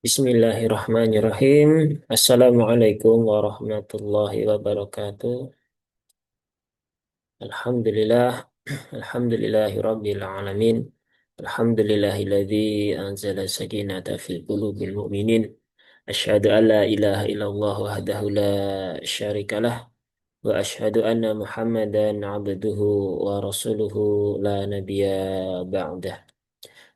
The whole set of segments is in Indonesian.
Bismillahirrahmanirrahim. Assalamualaikum warahmatullahi wabarakatuh. Alhamdulillah. Alhamdulillahi rabbil alamin. Alhamdulillahilladzi anzala sakinata fil qulubil mu'minin. Asyhadu an la ilaha illallah wahdahu la syarikalah. Wa asyhadu anna Muhammadan abduhu wa rasuluhu la nabiyya ba'dah.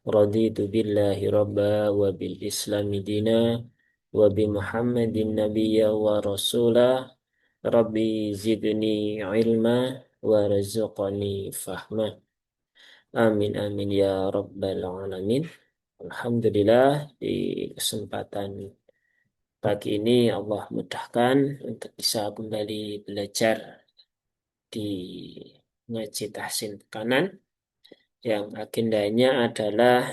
Raditu billahi rabba wa bil islami dina wa bi Muhammadin nabiyya wa rasulah. Rabbi zidni ilma wa rizqani fahma. Amin amin ya rabbal alamin. Alhamdulillah, di kesempatan pagi ini Allah mudahkan untuk bisa kembali belajar di ngaji tahsin kanan yang agendanya adalah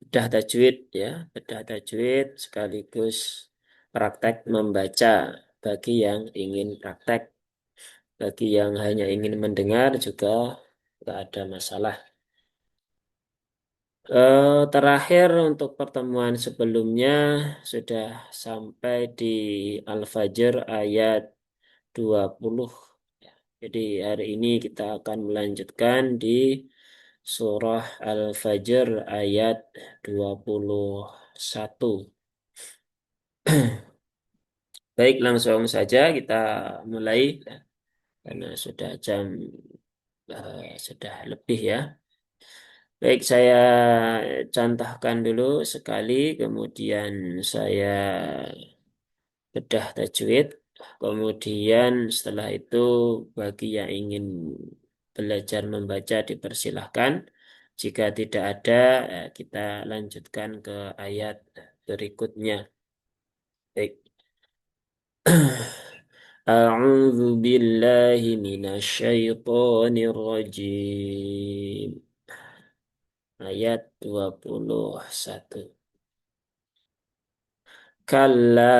bedah tajwid, ya, bedah tajwid sekaligus praktek membaca bagi yang ingin praktek. Bagi yang hanya ingin mendengar juga nggak ada masalah. Terakhir untuk pertemuan sebelumnya sudah sampai di Al-Fajr ayat 20. Jadi hari ini kita akan melanjutkan di surah Al-Fajr ayat 21. Baik, langsung saja kita mulai karena sudah sudah lebih ya. Baik, saya contohkan dulu sekali, kemudian saya bedah tajwid. Kemudian setelah itu bagi yang ingin belajar membaca dipersilahkan. Jika tidak ada, kita lanjutkan ke ayat berikutnya. Baik. A'udzu billahi minasyaitonir rajim. Ayat 21. Kalla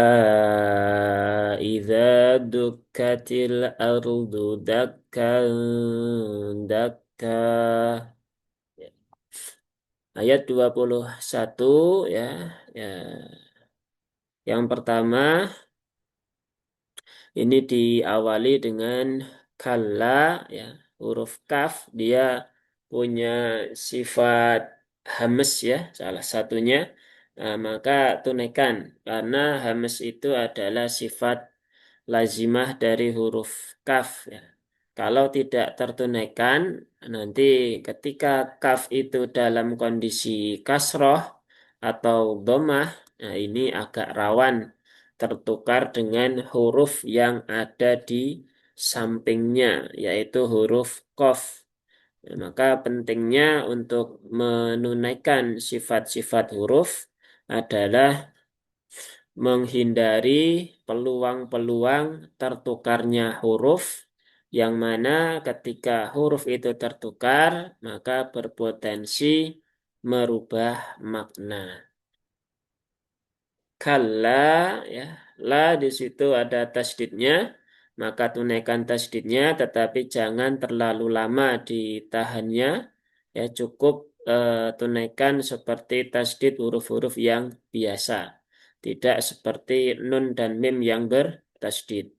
idza dukkatil ardu dakkan dakka. Ya. Ayat 21 ya. Ya. Yang pertama ini diawali dengan kalla, ya, huruf kaf dia punya sifat hames ya, salah satunya. Nah, maka tunaikan karena hames itu adalah sifat lazimah dari huruf kaf ya. Kalau tidak tertunaikan, nanti ketika kaf itu dalam kondisi kasroh atau domah, nah ini agak rawan tertukar dengan huruf yang ada di sampingnya, yaitu huruf qaf. Nah, maka pentingnya untuk menunaikan sifat-sifat huruf adalah menghindari peluang-peluang tertukarnya huruf, yang mana ketika huruf itu tertukar, maka berpotensi merubah makna. Kalla, ya, la di situ ada tasdidnya, maka tunaikan tasdidnya, tetapi jangan terlalu lama ditahannya. Ya, cukup tunaikan seperti tasdid huruf-huruf yang biasa, tidak seperti nun dan mim yang bertasdid.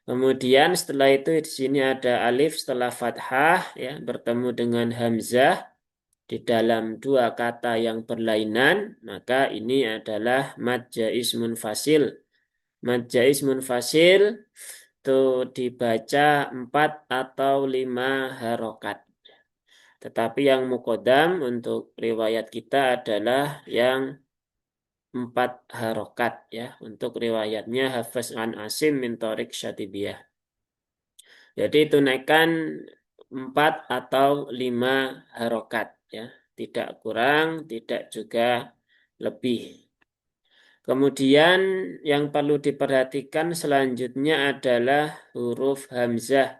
Kemudian setelah itu di sini ada alif setelah fathah, ya, bertemu dengan hamzah di dalam dua kata yang berlainan, maka ini adalah mad jaiz munfasil. Mad jaiz munfasil itu dibaca 4 atau 5 harokat. Tetapi yang mukodam untuk riwayat kita adalah yang 4 harokat ya. Untuk riwayatnya Hafiz an Asim min Tariq Syatibiyah. Jadi tunaikan 4 atau 5 harokat ya. Tidak kurang, tidak juga lebih. Kemudian yang perlu diperhatikan selanjutnya adalah huruf hamzah.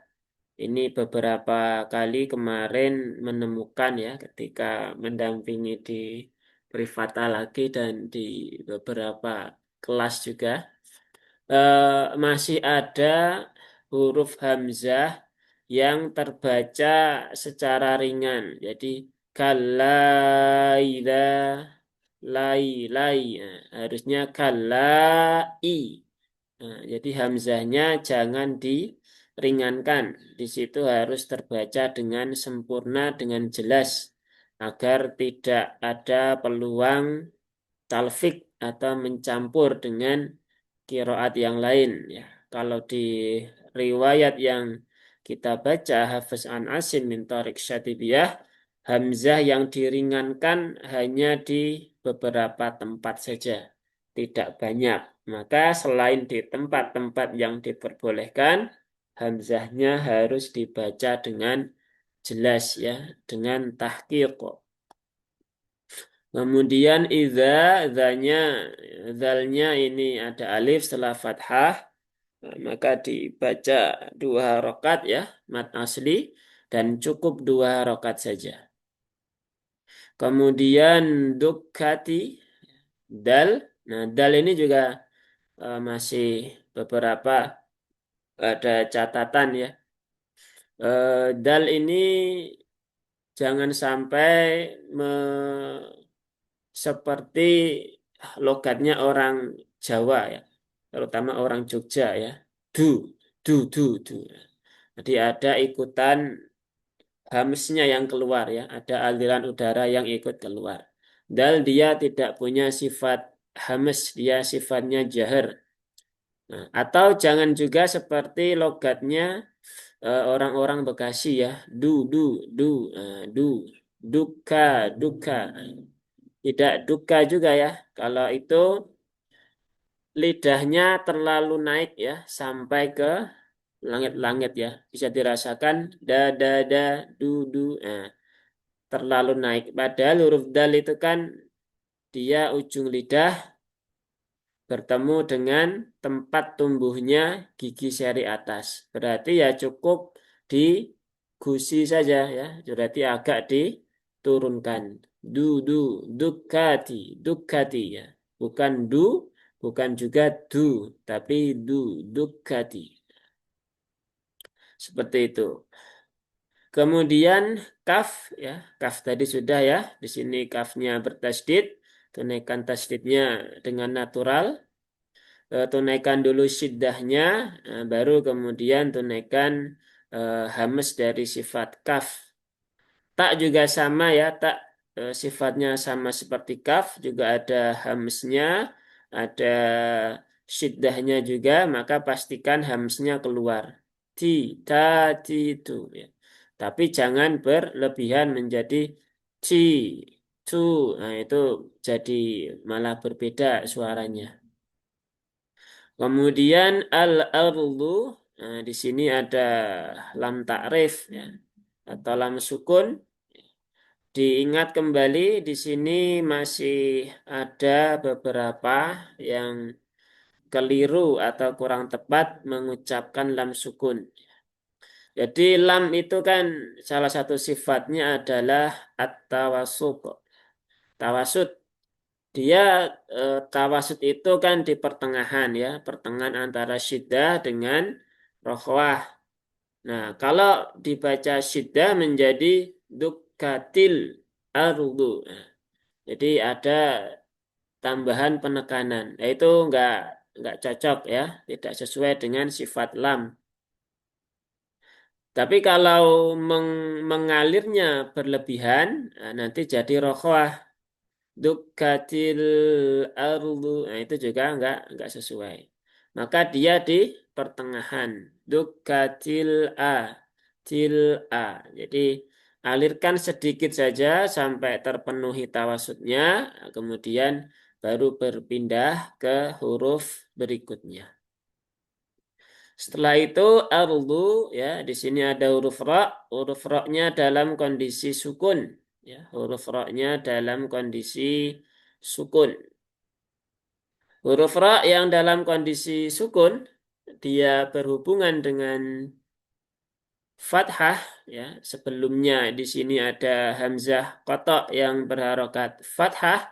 Ini beberapa kali kemarin menemukan ya ketika mendampingi di Privata lagi dan di beberapa kelas juga. Masih ada huruf hamzah yang terbaca secara ringan. Jadi kalaida, lai, lai. Nah, harusnya kalai. Nah, jadi hamzahnya jangan diringankan. Di situ harus terbaca dengan sempurna, dengan jelas, agar tidak ada peluang talfik atau mencampur dengan kiroat yang lain. Ya, kalau di riwayat yang kita baca Hafiz an Asim min Tariq Syatibiyah, hamzah yang diringankan hanya di beberapa tempat saja, tidak banyak. Maka selain di tempat-tempat yang diperbolehkan, hamzahnya harus dibaca dengan jelas ya, dengan tahqiq. Kemudian zanya, zalnya ini ada alif setelah fathah, maka dibaca 2 rakaat ya, mat asli, dan cukup 2 rakaat saja. Kemudian dukkati, dal. Nah, dal ini juga masih beberapa ada catatan ya. Dal ini jangan sampai seperti logatnya orang Jawa ya, terutama orang Jogja ya. Du, du. Jadi ada ikutan hamsnya yang keluar ya, ada aliran udara yang ikut keluar. Dal dia tidak punya sifat hames, dia sifatnya jahar. Nah, atau jangan juga seperti logatnya orang-orang Bekasi ya, du, du, duka, duka. Tidak duka juga ya. Kalau itu lidahnya terlalu naik ya sampai ke langit-langit ya. Bisa dirasakan da, du. Nah, terlalu naik. Padahal huruf dal itu kan dia ujung lidah bertemu dengan tempat tumbuhnya gigi seri atas. Berarti ya cukup digusi saja ya. Berarti agak diturunkan. Du, dukati, dukati ya. Bukan du, bukan juga du, tapi dukati. Seperti itu. Kemudian kaf ya, kaf tadi sudah ya. Di sini kafnya bertasdid, tunaikan tasdidnya dengan natural. Tunaikan dulu syiddahnya, baru kemudian tunaikan hamas dari sifat kaf. Tak juga sama ya, tak sifatnya sama seperti kaf, juga ada hamsnya, ada syiddahnya juga, maka pastikan hamsnya keluar. Ti, ta, ti, itu. Ya. Tapi jangan berlebihan menjadi ci, tu. Nah, itu jadi malah berbeda suaranya. Kemudian al-ardu, nah, di sini ada lam takrif ya, atau lam sukun. Diingat kembali di sini masih ada beberapa yang keliru atau kurang tepat mengucapkan lam sukun. Jadi lam itu kan salah satu sifatnya adalah at-tawasut. Tawasud. Dia tawasud itu kan di pertengahan ya, pertengahan antara syiddah dengan rokhwah. Nah, kalau dibaca syiddah menjadi dukkatil ardu. Nah, jadi ada tambahan penekanan. Nah, itu nggak cocok ya, tidak sesuai dengan sifat lam. Tapi kalau mengalirnya berlebihan, nah, nanti jadi rokhwah. Dukkatil ardu. Nah, itu juga enggak sesuai. Maka dia di pertengahan. Dukkatil a. Til a. Jadi alirkan sedikit saja sampai terpenuhi tawasudnya. Kemudian baru berpindah ke huruf berikutnya. Setelah itu ardu ya, di sini ada huruf ra. Huruf ra-nya dalam kondisi sukun ya, huruf ra-nya dalam kondisi sukun. Huruf ra yang dalam kondisi sukun dia berhubungan dengan fathah ya. Sebelumnya di sini ada hamzah qata yang berharokat fathah.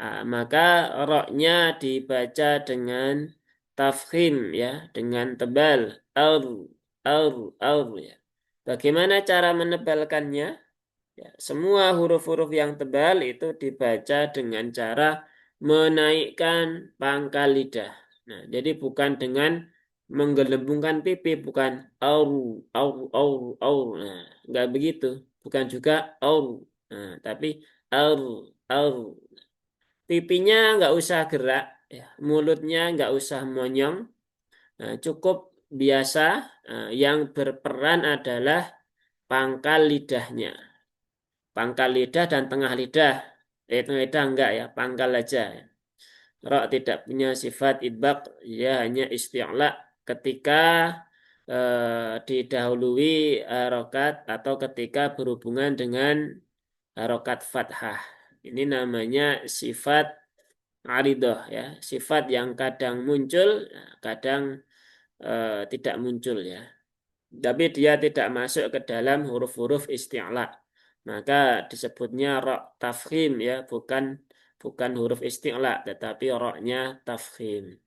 Nah, maka roknya dibaca dengan tafkhim ya, dengan tebal. Ar, ar, ya. Bagaimana cara menebalkannya? Ya, semua huruf-huruf yang tebal itu dibaca dengan cara menaikkan pangkal lidah. Nah, jadi bukan dengan menggelembungkan pipi, bukan au, au, au, au. Nah, nggak begitu. Bukan juga au. Nah, tapi au, au. Pipinya nggak usah gerak, ya. Mulutnya nggak usah monyong. Nah, cukup biasa. Nah, yang berperan adalah pangkal lidahnya. Pangkal lidah dan tengah lidah. Tengah lidah enggak ya, pangkal aja. Ra tidak punya sifat idbaq, ya hanya isti'la ketika didahului harokat atau ketika berhubungan dengan harokat fathah. Ini namanya sifat aridoh ya, sifat yang kadang muncul, kadang tidak muncul ya. Tapi dia tidak masuk ke dalam huruf-huruf isti'la. Maka disebutnya ra' tafkhim ya, bukan huruf isti'la, tetapi ra'-nya tafkhim.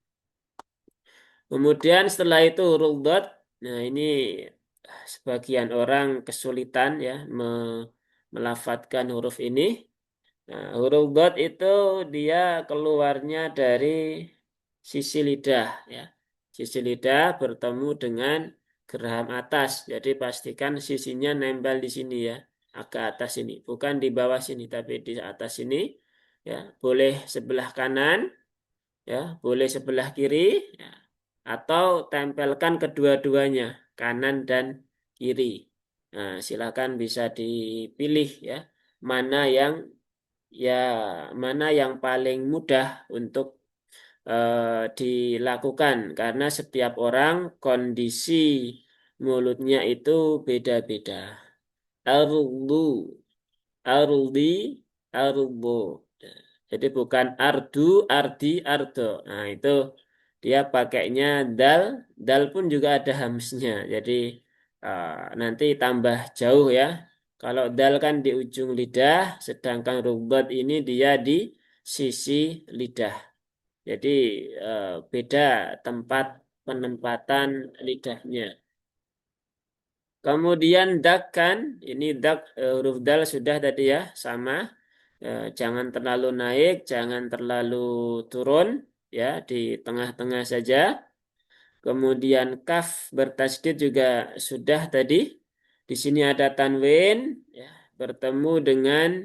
Kemudian setelah itu huruf dot, nah ini sebagian orang kesulitan ya melafadzkan huruf ini. Nah, huruf dot itu dia keluarnya dari sisi lidah ya. Sisi lidah bertemu dengan geraham atas. Jadi pastikan sisinya nempel di sini ya. Agak atas ini, bukan di bawah sini tapi di atas sini ya. Boleh sebelah kanan ya, boleh sebelah kiri ya. Atau tempelkan kedua-duanya, kanan dan kiri. Nah, silakan bisa dipilih ya. Mana yang ya mana yang paling mudah untuk dilakukan karena setiap orang kondisi mulutnya itu beda-beda. Ardu, ardi, arbo. Jadi bukan ardu, ardi, ardo. Nah itu dia pakainya dal, dal pun juga ada hamsnya. Jadi nanti tambah jauh ya. Kalau dal kan di ujung lidah, sedangkan rubat ini dia di sisi lidah. Jadi beda tempat penempatan lidahnya. Kemudian dak kan, ini dak huruf dal sudah tadi ya, sama. Jangan terlalu naik, jangan terlalu turun, ya di tengah-tengah saja. Kemudian kaf bertasydid juga sudah tadi. Di sini ada tanwin, ya, bertemu dengan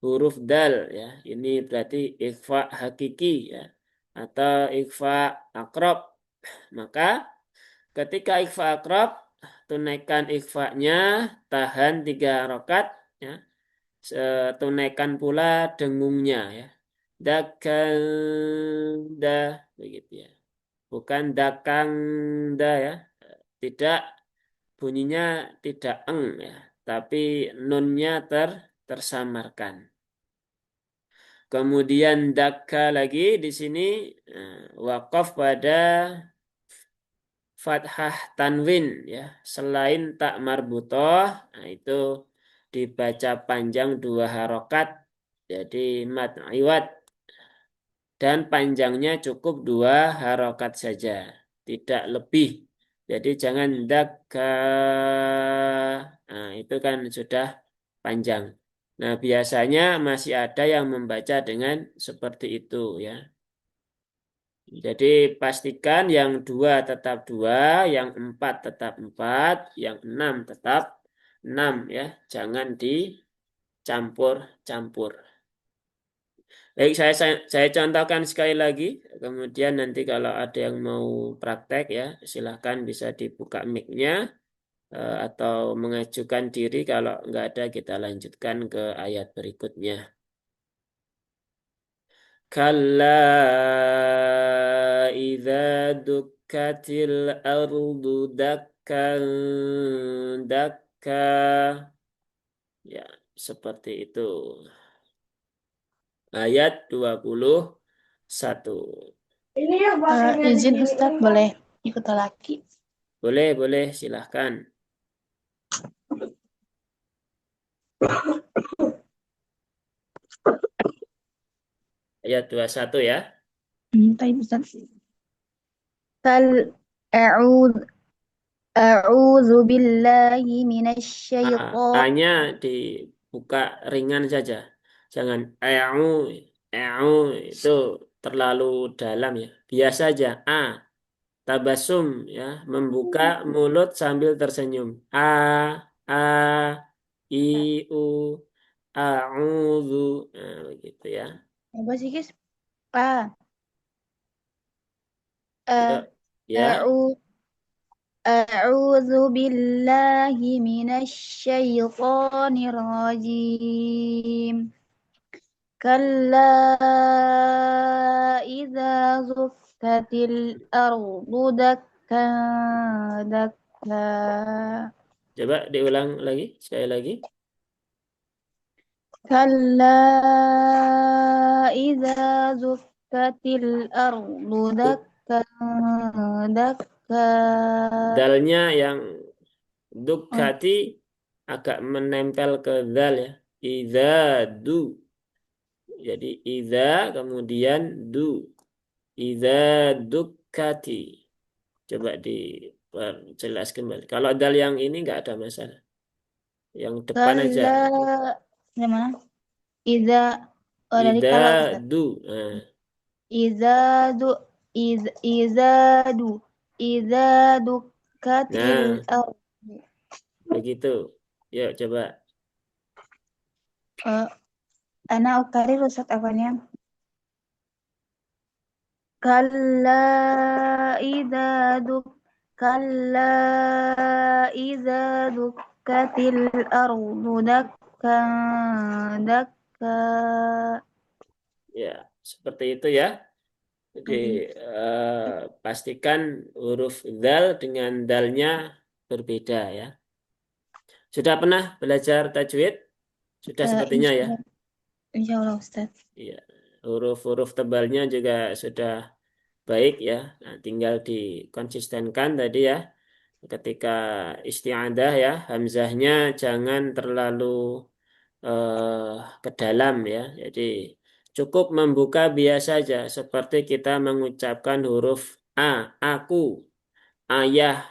huruf dal, ya. Ini berarti ikhfa hakiki, ya, atau ikhfa akrob. Maka ketika ikhfa akrob, tunaikan ikhfanya, tahan 3 rakaat, ya. Tunaikan pula dengungnya ya. Dakanda begitu ya. Bukan dakangda ya. Tidak bunyinya tidak eng ya, tapi nunnya tersamarkan. Kemudian daka lagi di sini wakaf pada fathah tanwin ya, selain tak marbutoh, nah itu dibaca panjang 2 harokat, jadi mat iwat dan panjangnya cukup 2 harokat saja, tidak lebih. Jadi jangan daka, nah itu kan sudah panjang. Nah biasanya masih ada yang membaca dengan seperti itu ya. Jadi pastikan yang 2 tetap 2, yang 4 tetap 4, yang 6 tetap 6 ya. Jangan dicampur-campur. Baik, saya contohkan sekali lagi. Kemudian nanti kalau ada yang mau praktek ya, silahkan bisa dibuka mic-nya atau mengajukan diri. Kalau nggak ada, kita lanjutkan ke ayat berikutnya. Kalla idza dukkatil ardu dakkan dakka. Ya, seperti itu. Ayat 21. Izin Ustadz boleh ikut lagi. Boleh, boleh, silahkan. Ayat 21 ya. Baik Ustadz. Fal a'udzu a'udzu billahi minasy A, syaithan. A-nya buka ringan saja. Jangan eu itu terlalu dalam ya. Biasa aja. Tabasum ya, membuka mulut sambil tersenyum. A, I, U, a'udzu. Nah, begitu ya. Apa sih, guys? A, A, Yuk, ya. A'u, A'udzu billahi minasyaitonir rajim. Kalla idza zukkatil ardu dakkan dakka. Coba diulang lagi, sekali lagi. كلا إذا دكت الأرض Duk, دكا دكا. dalnya yang Oh, dukkati agak menempel ke dal ya. Iza du. Jadi iza kemudian du. Iza dukkati. Coba dijelas kembali. Kalau dal yang ini nggak ada masalah. Yang depan aja. كلا gimana? Iza, oh dari Iza kalau Ustaz. du. Nah, Iza du, iza du, iza dukkatil nah, ardu. begitu. Yuk coba. Eh, Ana ukarir Ustaz apanya? Kalla idza duk kalla idza dukkatil ardu dakkan dakka. Ya, seperti itu ya. Jadi Mm-mm. pastikan huruf dal dengan dalnya berbeda ya. Sudah pernah belajar tajwid? Sudah sepertinya Insya ya. Allah, insya Allah Ustaz. Iya. Huruf-huruf tebalnya juga sudah baik ya. Nah, tinggal dikonsistenkan tadi ya. Ketika isti'adah ya, hamzahnya jangan terlalu ke dalam ya. Jadi cukup membuka biasa saja seperti kita mengucapkan huruf A, aku, ayah,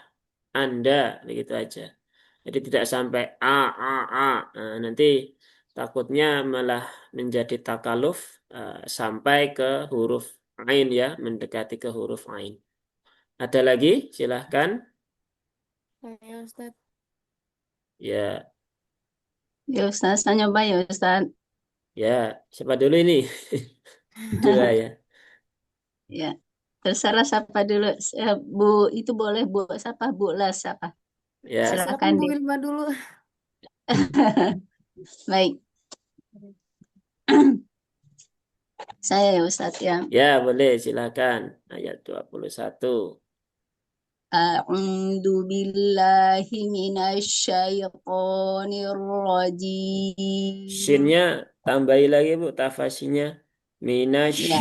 Anda, begitu aja. Jadi tidak sampai A. Nah, nanti takutnya malah menjadi takaluf sampai ke huruf ain ya, mendekati ke huruf ain. Ada lagi? Silahkan. Saya Ustaz. Ya, Ya Ustaz, saya nyoba ya Ustaz. ya. Siapa dulu ini? Dua ya. Ya, terserah siapa dulu. Bu, itu boleh Bu, siapa? Bu Las, siapa? Ya, Silakan Silakan Bu deh. Wilma dulu. Baik, saya ya Ustaz ya. ya boleh silakan. Ayat 21. A'udzu billahi minasyaitonir rajim. Shinnya tambahi lagi Bu, tafasinya. Minash, Ya,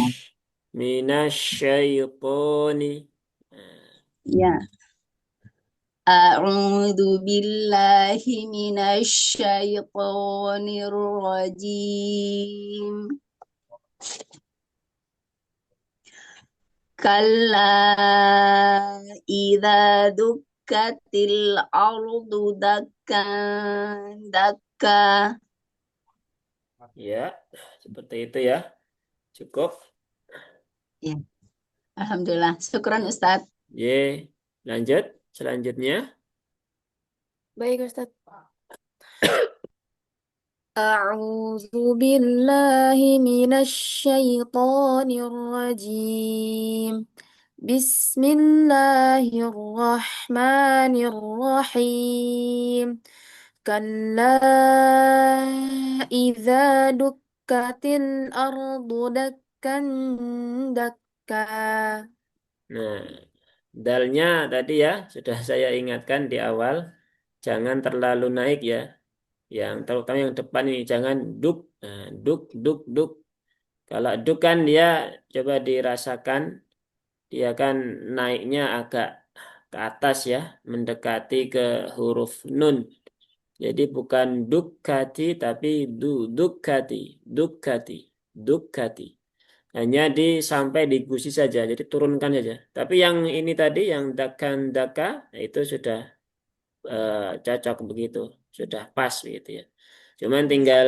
minasyaitoni. Nah, ya. A'udzu billahi minasyaitonir rajim. Kalla idza dukkatil ardu dakkan dakka. ya, seperti itu ya. Cukup. Ya, alhamdulillah. Syukran Ustaz. Ye, lanjut. Selanjutnya. Baik Ustaz. أعوذ بالله من الشيطان الرجيم بسم الله الرحمن الرحيم كلا إذا دكت الأرض دكا دكا. Nah, dalnya tadi ya, sudah saya ingatkan di awal. Jangan terlalu naik ya. Yang terutama yang depan ini jangan duk. Nah, duk, duk, duk. Kalau duk kan dia coba dirasakan. Dia kan naiknya agak ke atas ya, mendekati ke huruf nun. Jadi bukan dukkati tapi dukkati, dukkati, dukkati. Hanya sampai di gusi saja, jadi turunkan saja. Tapi yang ini tadi yang dakan daka itu sudah cocok begitu, sudah pas begitu ya. Cuman tinggal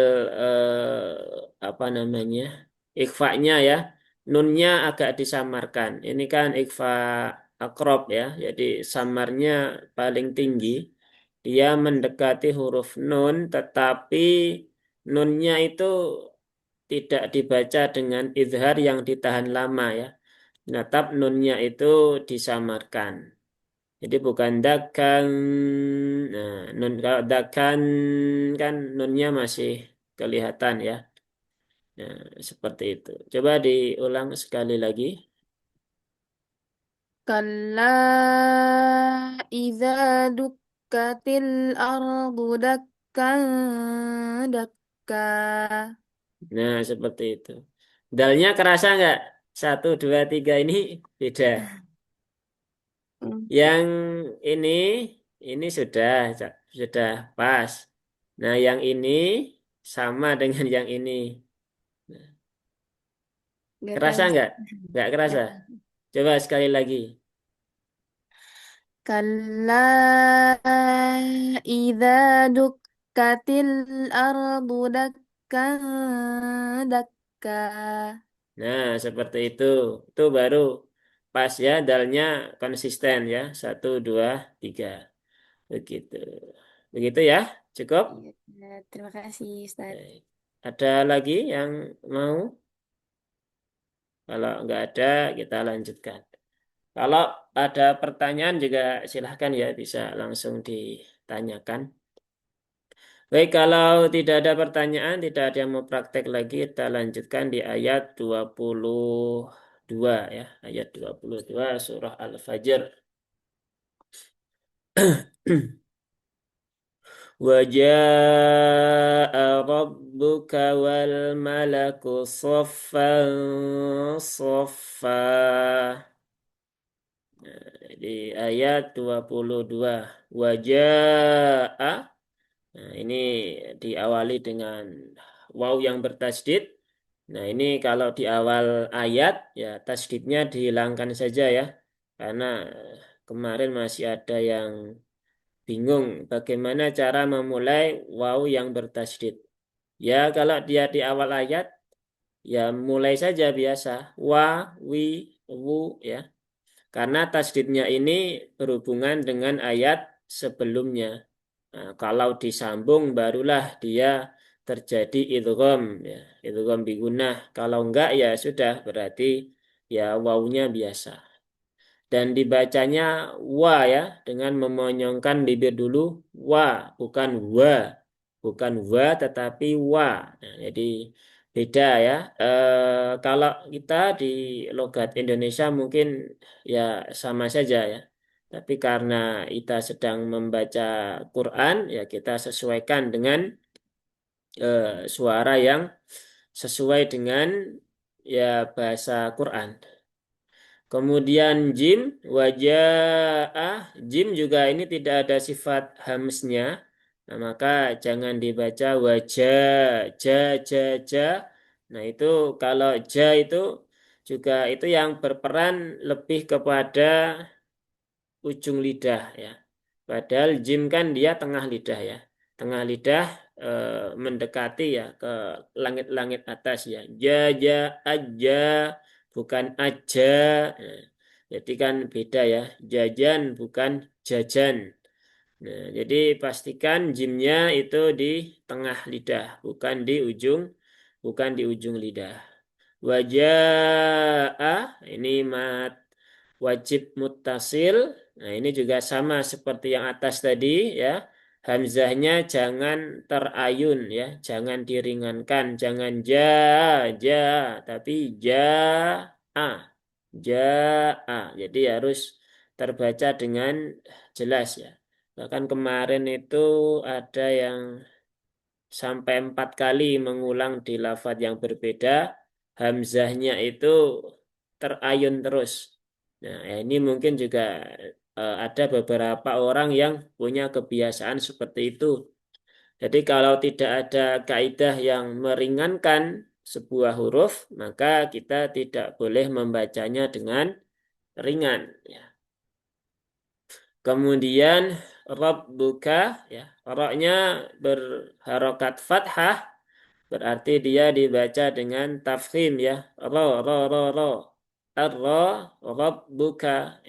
apa namanya? Ikhfa'nya ya. Nunnya agak disamarkan. Ini kan ikhfa akrob ya. Jadi samarnya paling tinggi. Dia mendekati huruf nun, tetapi nunnya itu tidak dibaca dengan izhar yang ditahan lama ya. Natap nunnya itu disamarkan. Jadi bukan dakan. Nah, nun kalau dakan kan nunnya masih kelihatan ya. Nah, seperti itu. Coba diulang sekali lagi. Kalla idza dukkatil ardu dakkan dakka. Nah, seperti itu. Dalnya kerasa nggak? Satu, dua, tiga ini beda. Enggak. Yang ini, ini sudah pas. Nah, yang ini sama dengan yang ini. Nah, Enggak kerasa kerasa. nggak? Nggak kerasa. Enggak. Coba sekali lagi. Kalla idza dukkatil ardu dakkan dakka. Nah, seperti itu. Itu baru pas ya, dalnya konsisten ya. Satu, dua, tiga. Begitu. Begitu ya, cukup. Iya, terima kasih Ustaz. Baik. Ada lagi yang mau? Kalau nggak ada, kita lanjutkan. Kalau ada pertanyaan juga silahkan ya, bisa langsung ditanyakan. Baik, kalau tidak ada pertanyaan, tidak ada yang mau praktek lagi, kita lanjutkan di ayat 22 ya. Ayat 22 surah Al-Fajr. وجاء ربك والملك صفا صفا. Di ayat 22 wajah. Nah, ini diawali dengan waw yang bertasydid. Nah, ini kalau di awal ayat ya tasydidnya dihilangkan saja ya. Karena kemarin masih ada yang bingung bagaimana cara memulai waw yang bertasydid. Ya, kalau dia di awal ayat ya mulai saja biasa wa, wi, wu ya. Karena tasdidnya ini berhubungan dengan ayat sebelumnya. Nah, kalau disambung barulah dia terjadi idgham ya, idgham bigunah. Kalau enggak ya sudah berarti ya wawunya biasa. Dan dibacanya wa ya dengan memonyongkan bibir dulu wa bukan wa. Bukan wa tetapi wa. Nah, jadi beda ya. Kalau kita di logat Indonesia mungkin ya sama saja ya. Tapi karena kita sedang membaca Quran ya kita sesuaikan dengan suara yang sesuai dengan ya bahasa Quran. Kemudian jim, wajah, jim juga ini tidak ada sifat hamsnya. Nah, maka jangan dibaca wajah, ja, ja, ja. Nah, itu kalau ja itu juga itu yang berperan lebih kepada ujung lidah ya. Padahal jim kan dia tengah lidah ya. Tengah lidah mendekati ya ke langit-langit atas ya. Ja, ja, aja, bukan aja. Nah, jadi kan beda ya. Jajan bukan jajan. Nah, jadi pastikan jimnya itu di tengah lidah, bukan di ujung lidah. Wajah ini mat wajib muttasil. Nah, ini juga sama seperti yang atas tadi ya. Hamzahnya jangan terayun ya, jangan diringankan, jangan ja, ja, tapi ja, a, ja, a. Jadi harus terbaca dengan jelas ya. Bahkan kemarin itu ada yang sampai 4 kali mengulang di lafadz yang berbeda, hamzahnya itu terayun terus. Nah, ya ini mungkin juga ada beberapa orang yang punya kebiasaan seperti itu. Jadi kalau tidak ada kaidah yang meringankan sebuah huruf, maka kita tidak boleh membacanya dengan ringan. Ya. Kemudian rabbuka ya, roknya berharokat fathah berarti dia dibaca dengan tafkhim ya. Ro. Ar-ro rabbuka.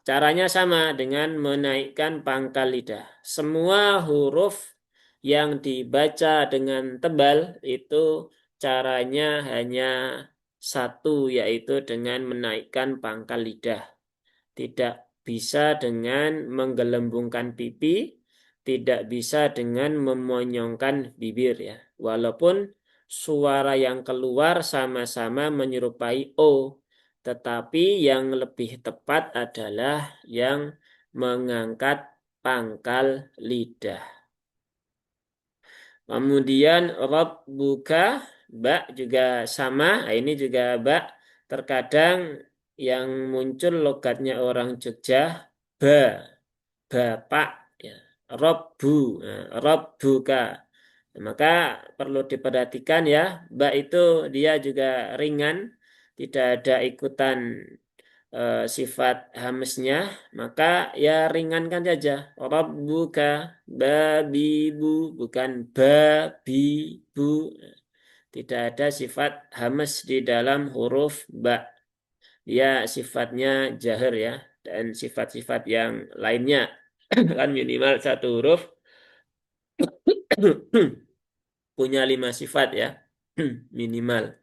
Caranya sama dengan menaikkan pangkal lidah. Semua huruf yang dibaca dengan tebal itu caranya hanya satu, yaitu dengan menaikkan pangkal lidah. Tidak bisa dengan menggelembungkan pipi, tidak bisa dengan memonyongkan bibir ya. Walaupun suara yang keluar sama-sama menyerupai O, tetapi yang lebih tepat adalah yang mengangkat pangkal lidah. Kemudian rabbuka, ba juga sama. Nah, ini juga ba. Terkadang yang muncul logatnya orang Jogja ba, bapak ya. Rabbu, nah, rabbuka. Maka perlu diperhatikan ya, ba itu dia juga ringan, tidak ada ikutan sifat hamsnya, maka ya ringankan saja. Rabbuka babibu, bukan babibu. Tidak ada sifat hamas di dalam huruf ba. Dia sifatnya jahar ya, dan sifat-sifat yang lainnya kan minimal satu huruf punya 5 sifat ya minimal.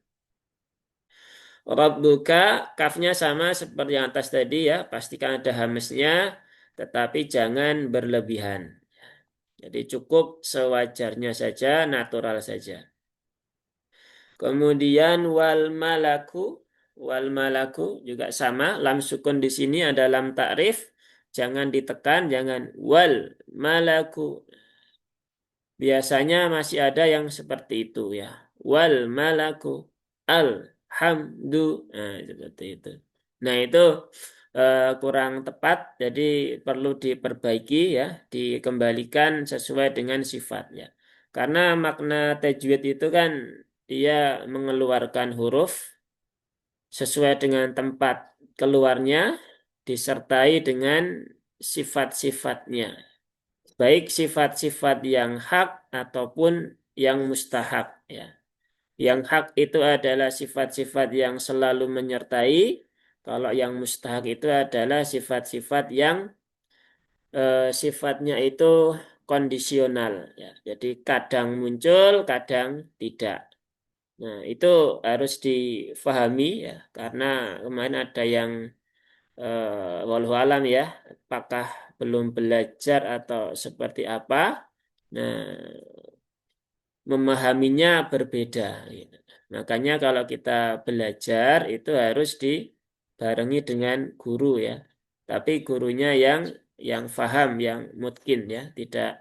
Rabbuka, kafnya sama seperti yang atas tadi ya, pastikan ada hamesnya, tetapi jangan berlebihan. Jadi cukup sewajarnya saja, natural saja. Kemudian wal malaku juga sama, lam sukun di sini ada lam takrif, jangan ditekan, jangan wal malaku. Biasanya masih ada yang seperti itu ya. Wal malaku alhamdu. Nah, seperti itu. Nah, itu kurang tepat, jadi perlu diperbaiki ya, dikembalikan sesuai dengan sifatnya. Karena makna tajwid itu kan dia mengeluarkan huruf sesuai dengan tempat keluarnya disertai dengan sifat-sifatnya. Baik sifat-sifat yang hak ataupun yang mustahak ya. Yang hak itu adalah sifat-sifat yang selalu menyertai, kalau yang mustahak itu adalah sifat-sifat yang sifatnya itu kondisional ya. Jadi kadang muncul, kadang tidak. Nah, itu harus difahami ya, karena kemarin ada yang walau alam ya, apakah belum belajar atau seperti apa. Nah, memahaminya berbeda. Gitu. Makanya kalau kita belajar itu harus dibarengi dengan guru ya. Tapi gurunya yang faham, yang mungkin ya, tidak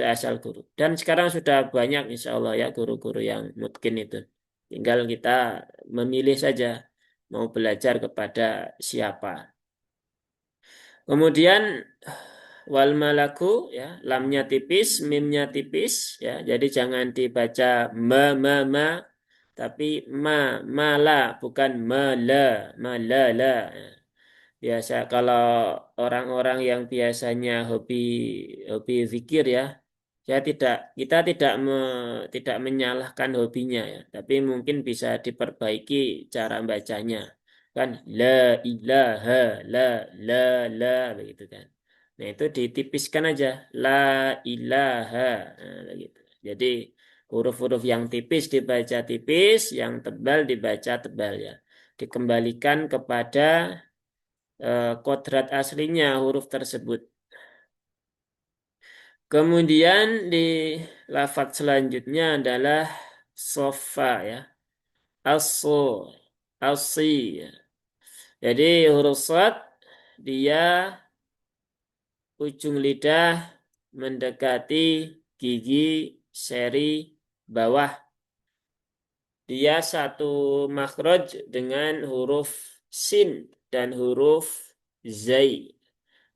asal guru. Dan sekarang sudah banyak insya Allah ya guru-guru yang mungkin itu. Tinggal kita memilih saja mau belajar kepada siapa. Kemudian wal malaku ya, lamnya tipis, mimnya tipis ya. Jadi jangan dibaca ma tapi mala bukan la. Biasa kalau orang-orang yang biasanya hobi hobi zikir ya, kita tidak menyalahkan hobinya ya, tapi mungkin bisa diperbaiki cara bacanya. Kan la ilaha la la la begitu kan. Nah, itu ditipiskan aja la ilaha nah, begitu. Jadi huruf-huruf yang tipis dibaca tipis, yang tebal dibaca tebal ya. Dikembalikan kepada kodrat aslinya huruf tersebut. Kemudian di lafaz selanjutnya adalah sofa ya. Aso, asi. Ya. Jadi huruf shad dia ujung lidah mendekati gigi seri bawah. Dia satu makhraj dengan huruf sin dan huruf zai.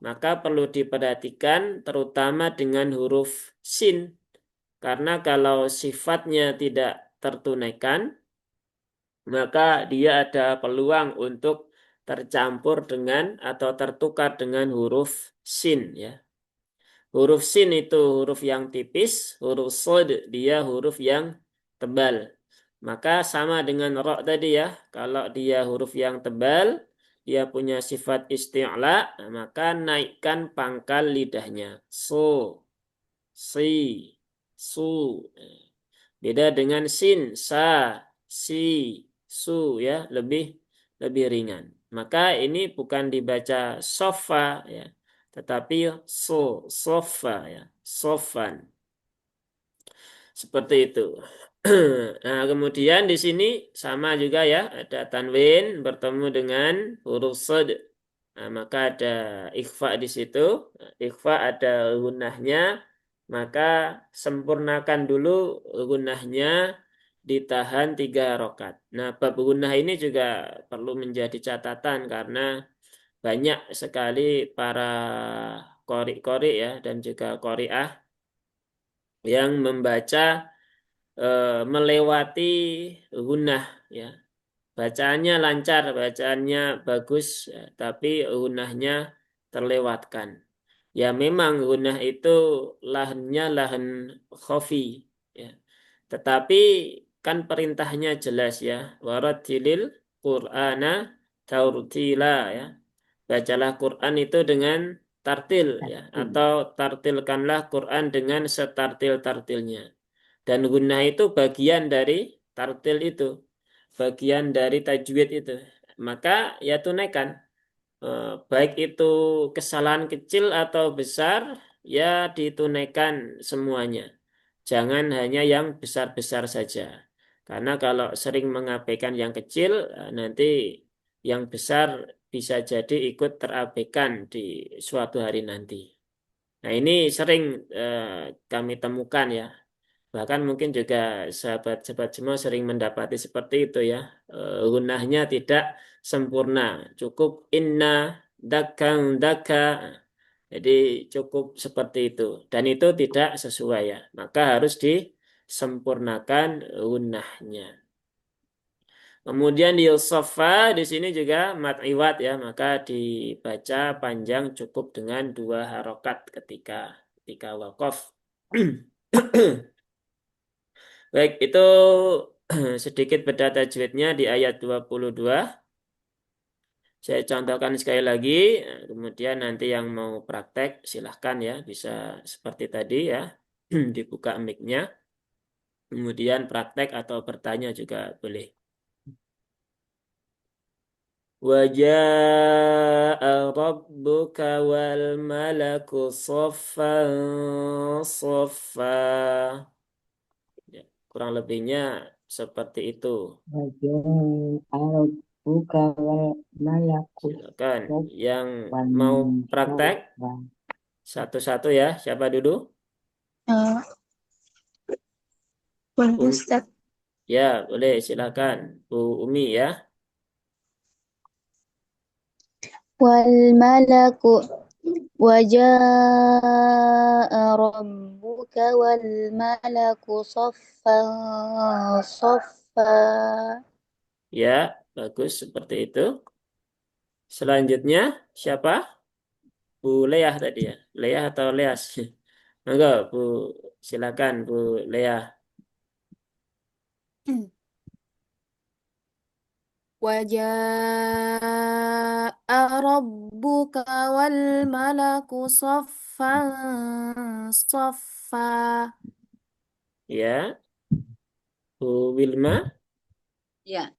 Maka perlu diperhatikan terutama dengan huruf sin. Karena kalau sifatnya tidak tertunaikan, maka dia ada peluang untuk tercampur dengan atau tertukar dengan huruf sin ya. Huruf sin itu huruf yang tipis, huruf sod dia huruf yang tebal. Maka sama dengan ro tadi ya, kalau dia huruf yang tebal, dia punya sifat isti'la, maka naikkan pangkal lidahnya. So, si, su. Beda dengan sin, sa, si, su ya, lebih lebih ringan. Maka ini bukan dibaca sofa ya, tetapi so, sofa ya, sofan. Seperti itu. Nah, kemudian di sini sama juga ya, ada tanwin bertemu dengan huruf sod. Nah, maka ada ikhfa di situ. Ikhfa ada gunnahnya, maka sempurnakan dulu gunnahnya ditahan 3 rokat. Nah, bab gunnah ini juga perlu menjadi catatan karena banyak sekali para kori-kori ya dan juga koriah yang membaca melewati gunnah ya. Bacaannya lancar, bacaannya bagus, ya, tapi gunnahnya terlewatkan. Ya memang gunnah itu lahannya lahan khafi ya. Tetapi kan perintahnya jelas ya. Warattilil Qur'ana taurtila ya. Bacalah Quran itu dengan tartil ya atau tartilkanlah Quran dengan setartil-tartilnya. Dan gunnah itu bagian dari tartil itu, bagian dari tajwid itu. Maka ya tunaikan. Baik itu kesalahan kecil atau besar, ya ditunaikan semuanya. Jangan hanya yang besar-besar saja. Karena kalau sering mengabaikan yang kecil, nanti yang besar bisa jadi ikut terabaikan di suatu hari nanti. Nah ini sering kami temukan ya. Bahkan mungkin juga sahabat-sahabat semua sering mendapati seperti itu ya. Gunnahnya tidak sempurna. Cukup inna, dakang, daka. Jadi cukup seperti itu. Dan itu tidak sesuai ya. Maka harus disempurnakan gunnahnya. Kemudian di sofa di sini juga mat iwat ya. Maka dibaca panjang cukup dengan 2 harokat ketika wakaf. Baik, itu sedikit beda tajwidnya di ayat 22. Saya contohkan sekali lagi, kemudian nanti yang mau praktek silahkan ya, bisa seperti tadi ya, dibuka mic-nya, kemudian praktek atau bertanya juga boleh. Waja'a rabbuka wal malaku saffan saffa. Ya, kurang lebihnya seperti itu. Buka wal malaku Silakan. Yang wan mau praktek satu-satu ya. Siapa dulu? Boleh Bu. Ustaz. Ya, boleh. Silakan. Bu Umi ya. Wal malaku waja'a rabbuka wal malaku saffan saffa. Ya, bagus seperti itu. Selanjutnya siapa? Bu Leah tadi ya. Leah atau Leas? Enggak, Bu. Silakan Bu Leah. Waja'a rabbuka wal malaku saffan saffa. Ya, Bu Wilma. Ya.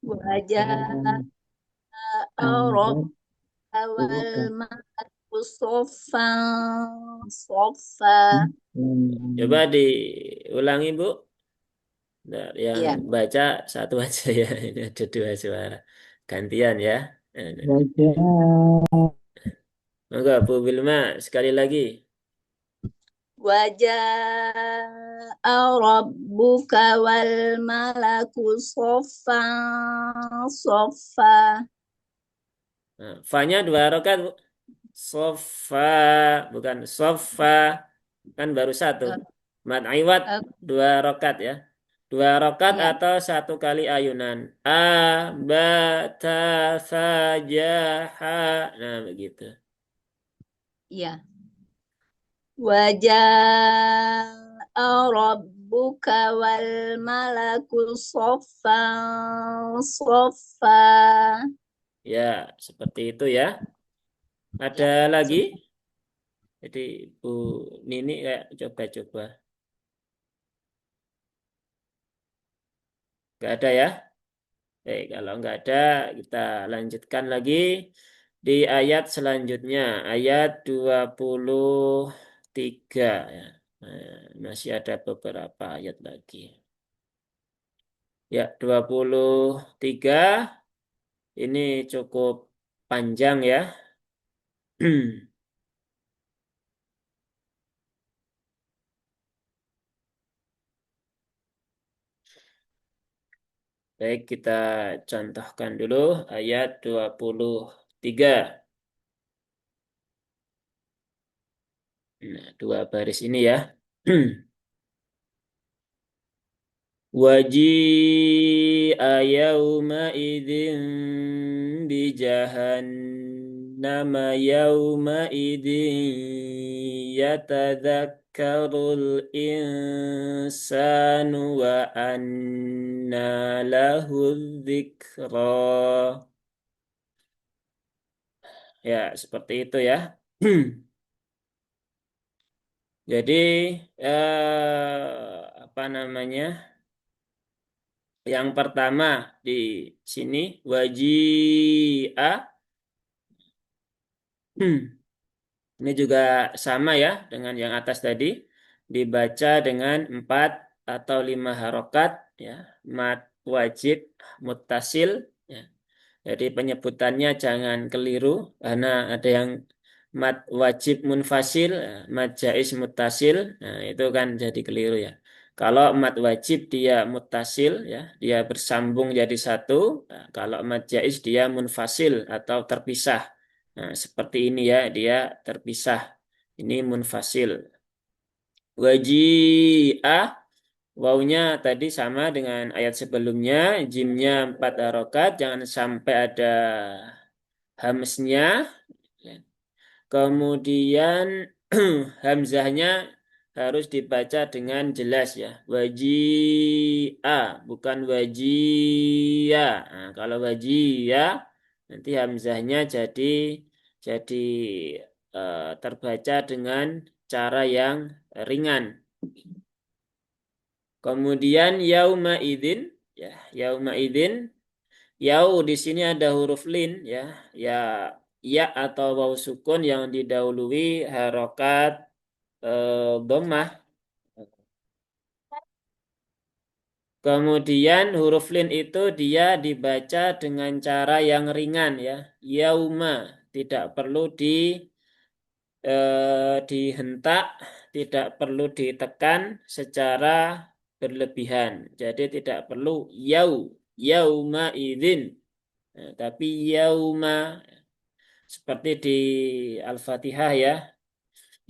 Wajah Rob awal malaku sofa. Coba diulangi Bu. Nah, yang Ya. baca satu aja ya. Ini ada 2 suara. Gantian ya. Nah, Monggo Bu Wilma sekali lagi. Wajah Rabbuka wal malaku sofa sofa. Nah, fa-nya 2 harokat Bu. Sofa bukan sofa kan baru 1. Mat iwat 2 harokat ya. 2 rokat Iya, atau 1 kali ayunan. A, ba, ta, sa, ja, ha. Nah, begitu. iya. Wajah rabbuka wal malaku soffan soffa. Ya, seperti itu ya. Ada Ya, lagi? Jadi Bu Nini kayak coba-coba. Nggak ada ya? Kalau nggak ada, kita lanjutkan lagi di ayat selanjutnya. Ayat 23 ya. Masih ada beberapa ayat lagi. Ya, 23 ini cukup panjang ya. Baik, kita contohkan dulu ayat 23. Nah, 2 baris ini ya. Waji'a yawma idzin bijahannama yawma idzin yatadzakkarul insanu wa anna lahu dzikra. Ya, seperti itu ya. Jadi apa namanya? Yang pertama di sini waji'a. Ini juga sama ya dengan yang atas tadi. Dibaca dengan 4 atau 5 harokat ya. Mat wajib muttasil ya. Jadi penyebutannya jangan keliru karena ada yang mat wajib munfasil, mat jaiz muttasil. Nah, itu kan jadi keliru ya. Kalau mat wajib dia muttasil ya, dia bersambung jadi satu. Nah, kalau mat jaiz dia munfasil atau terpisah. Nah, seperti ini ya, dia terpisah. Ini munfasil. Waji'ah, wawunya tadi sama dengan ayat sebelumnya, jimnya 4 harokat, jangan sampai ada hamznya. Kemudian hamzahnya harus dibaca dengan jelas ya. Waji'a, bukan wajia. Nah, kalau wajia nanti hamzahnya jadi terbaca dengan cara yang ringan. Kemudian yauma idzin ya, yauma idzin. Yau di sini ada huruf lin ya, ya ya atau waw sukun yang didahului harokat dhammah. Kemudian huruf lin itu dia dibaca dengan cara yang ringan ya. Yauma tidak perlu dihentak, tidak perlu ditekan secara berlebihan. Jadi tidak perlu yauma idzin. Nah, tapi yauma seperti di Al-Fatihah ya.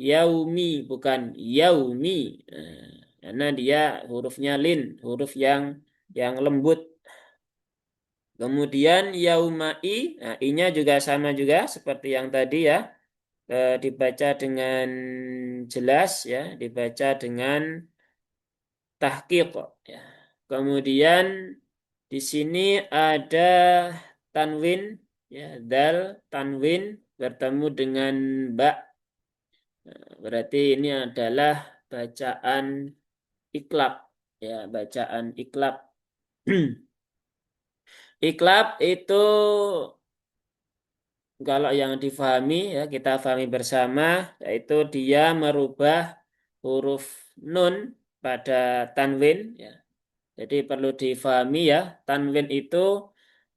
Yaumi bukan yaumi. Nah, karena dia hurufnya lin, huruf yang lembut. Kemudian yaumai, nah, i-nya juga sama juga seperti yang tadi ya. Dibaca dengan jelas ya, dibaca dengan tahqiq ya. Kemudian di sini ada tanwin ya, dal tanwin bertemu dengan ba. Berarti ini adalah bacaan iklab ya, bacaan iklab. Iklab itu kalau yang difahami ya kita fahami bersama yaitu dia merubah huruf nun pada tanwin ya. Jadi perlu difahami ya, tanwin itu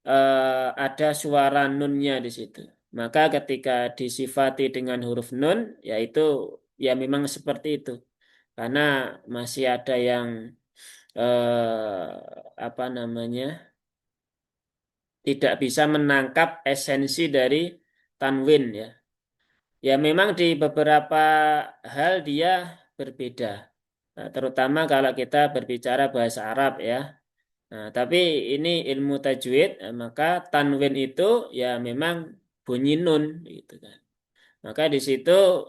ada suara nunnya di situ. Maka ketika disifati dengan huruf nun, yaitu ya memang seperti itu. Karena masih ada yang apa namanya tidak bisa menangkap esensi dari tanwin ya. Ya memang di beberapa hal dia berbeda. terutama kalau kita berbicara bahasa Arab ya. Nah, tapi ini ilmu tajwid, maka tanwin itu ya memang bunyi nun gitu kan. Maka di situ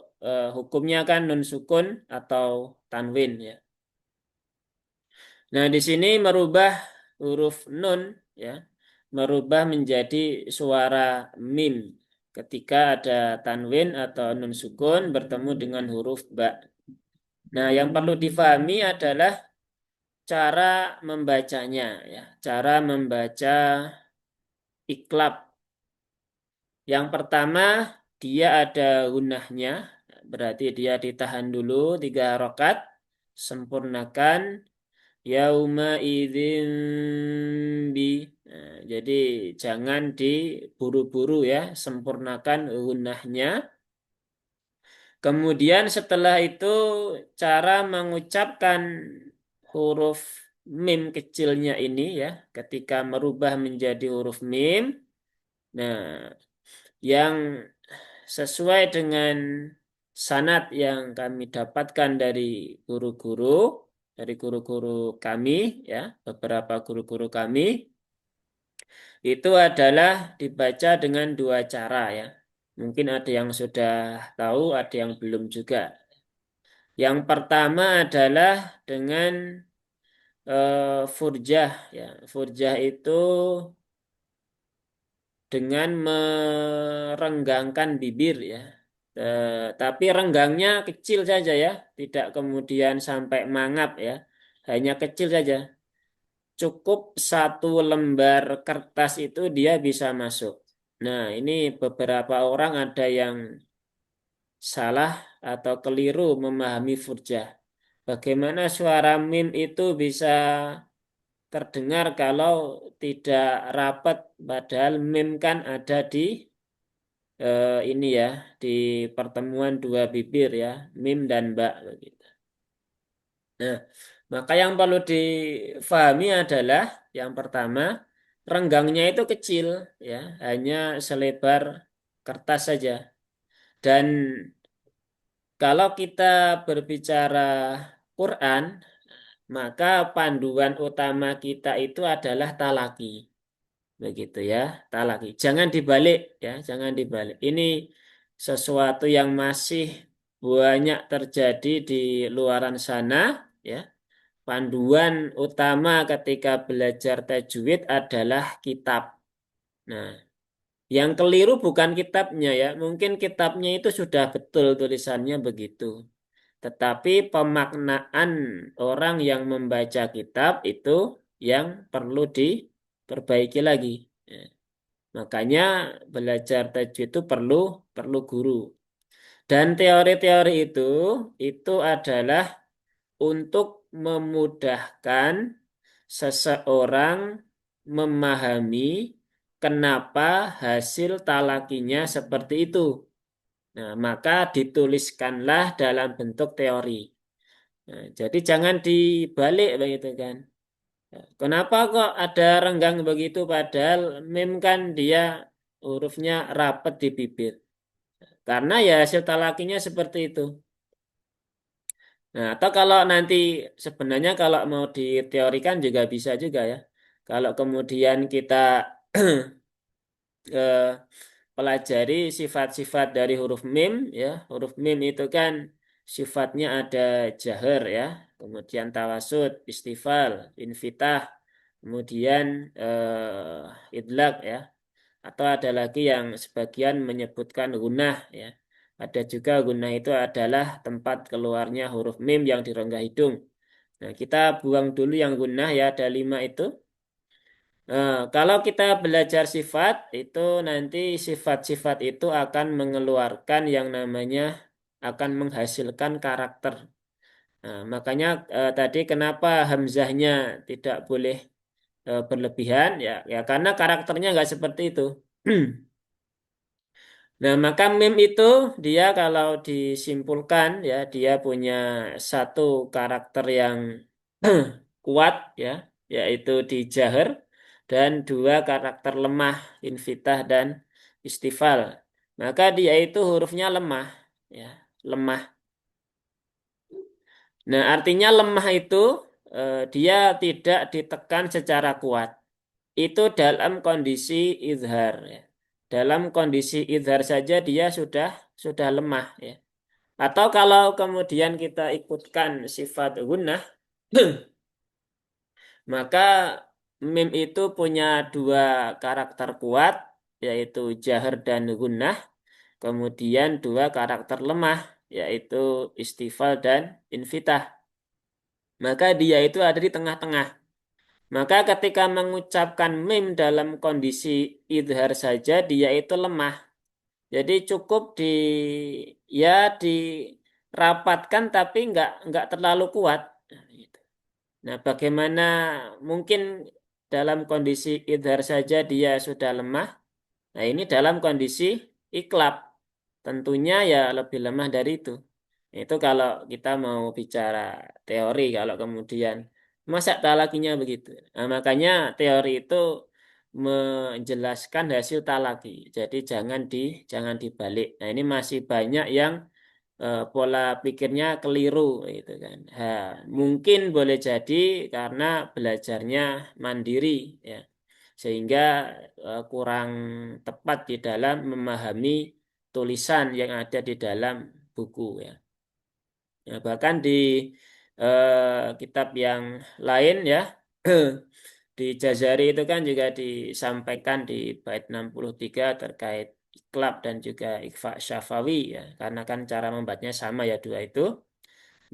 hukumnya kan nun sukun atau tanwin ya. Nah, di sini merubah huruf nun ya, merubah menjadi suara mim ketika ada tanwin atau nun sukun bertemu dengan huruf ba. Nah, yang perlu difahami adalah cara membacanya ya, cara membaca iklab. Yang pertama dia ada gunahnya, berarti dia ditahan dulu 3 rakaat, sempurnakan yauma idzin bi. Nah, jadi jangan diburu-buru ya, sempurnakan gunahnya. Kemudian setelah itu cara mengucapkan huruf mim kecilnya ini ya, ketika merubah menjadi huruf mim. Nah, yang sesuai dengan sanad yang kami dapatkan dari guru-guru kami ya, beberapa guru-guru kami itu adalah dibaca dengan 2 cara ya. Mungkin ada yang sudah tahu, ada yang belum juga. Yang pertama adalah dengan furjah ya. Furjah itu dengan merenggangkan bibir ya. Tapi renggangnya kecil saja ya, tidak kemudian sampai mangap ya, hanya kecil saja. Cukup 1 lembar kertas itu dia bisa masuk. Nah, ini beberapa orang ada yang salah atau keliru memahami furjah. Bagaimana suara mim itu bisa terdengar kalau tidak rapat, padahal mim kan ada di ini ya, di pertemuan 2 bibir ya, mim dan ba begitu. Nah, maka yang perlu difahami adalah yang pertama, renggangnya itu kecil ya, hanya selebar kertas saja. Dan kalau kita berbicara Quran, maka panduan utama kita itu adalah talaki. Begitu ya, talaki. Jangan dibalik ya, jangan dibalik. Ini sesuatu yang masih banyak terjadi di luaran sana ya. Panduan utama ketika belajar tajwid adalah kitab. Nah, yang keliru bukan kitabnya ya. Mungkin kitabnya itu sudah betul tulisannya begitu. Tetapi pemaknaan orang yang membaca kitab itu yang perlu diperbaiki lagi. Ya. Makanya belajar tajwid itu perlu guru. Dan teori-teori itu adalah untuk memudahkan seseorang memahami kenapa hasil talakinya seperti itu. Nah, maka dituliskanlah dalam bentuk teori. Nah, jadi jangan dibalik begitu kan. Kenapa kok ada renggang begitu padahal mim kan dia hurufnya rapat di bibir. Karena ya hasil talakinya seperti itu. Nah, atau kalau nanti sebenarnya kalau mau diteorikan juga bisa juga ya. Kalau kemudian kita eh, pelajari sifat-sifat dari huruf mim ya. Huruf mim itu kan sifatnya ada jahar ya, kemudian tawasud, istifal, infitah, kemudian idlak ya. Atau ada lagi yang sebagian menyebutkan gunah ya. Ada juga gunah itu adalah tempat keluarnya huruf mim yang di rongga hidung. Nah, kita buang dulu yang gunah ya, ada 5 itu. Kalau kita belajar sifat, itu nanti sifat-sifat itu akan mengeluarkan yang namanya akan menghasilkan karakter. Nah, makanya tadi kenapa hamzahnya tidak boleh berlebihan ya, ya karena karakternya nggak seperti itu. Nah, maka mim itu dia kalau disimpulkan ya dia punya satu karakter yang kuat ya, yaitu di jahar dan 2 karakter lemah, infitah dan istifal. Maka dia itu hurufnya lemah ya, lemah. Nah, artinya lemah itu dia tidak ditekan secara kuat. Itu dalam kondisi izhar ya. Dalam kondisi izhar saja dia sudah lemah ya. Atau kalau kemudian kita ikutkan sifat gunnah, maka mim itu punya dua karakter kuat, yaitu jahar dan gunnah. Kemudian dua karakter lemah, yaitu istifal dan infitah. Maka dia itu ada di tengah-tengah. Maka ketika mengucapkan mim dalam kondisi idhar saja, dia itu lemah. Jadi cukup ya dirapatkan tapi nggak terlalu kuat. Nah, gitu. Nah, bagaimana mungkin dalam kondisi idhar saja dia sudah lemah? Nah, ini dalam kondisi iklab. Tentunya ya lebih lemah dari itu. Itu kalau kita mau bicara teori, kalau kemudian masa talakinya begitu. Nah, makanya teori itu menjelaskan hasil talaki. Jadi jangan dibalik. Nah, ini masih banyak yang pola pikirnya keliru gitu kan. Mungkin boleh jadi karena belajarnya mandiri ya. Sehingga kurang tepat di dalam memahami tulisan yang ada di dalam buku ya. Nah, bahkan di kitab yang lain ya di Jazari itu kan juga disampaikan di bait 63 terkait iklab dan juga ikfa syafawi ya karena kan cara membuatnya sama ya dua itu.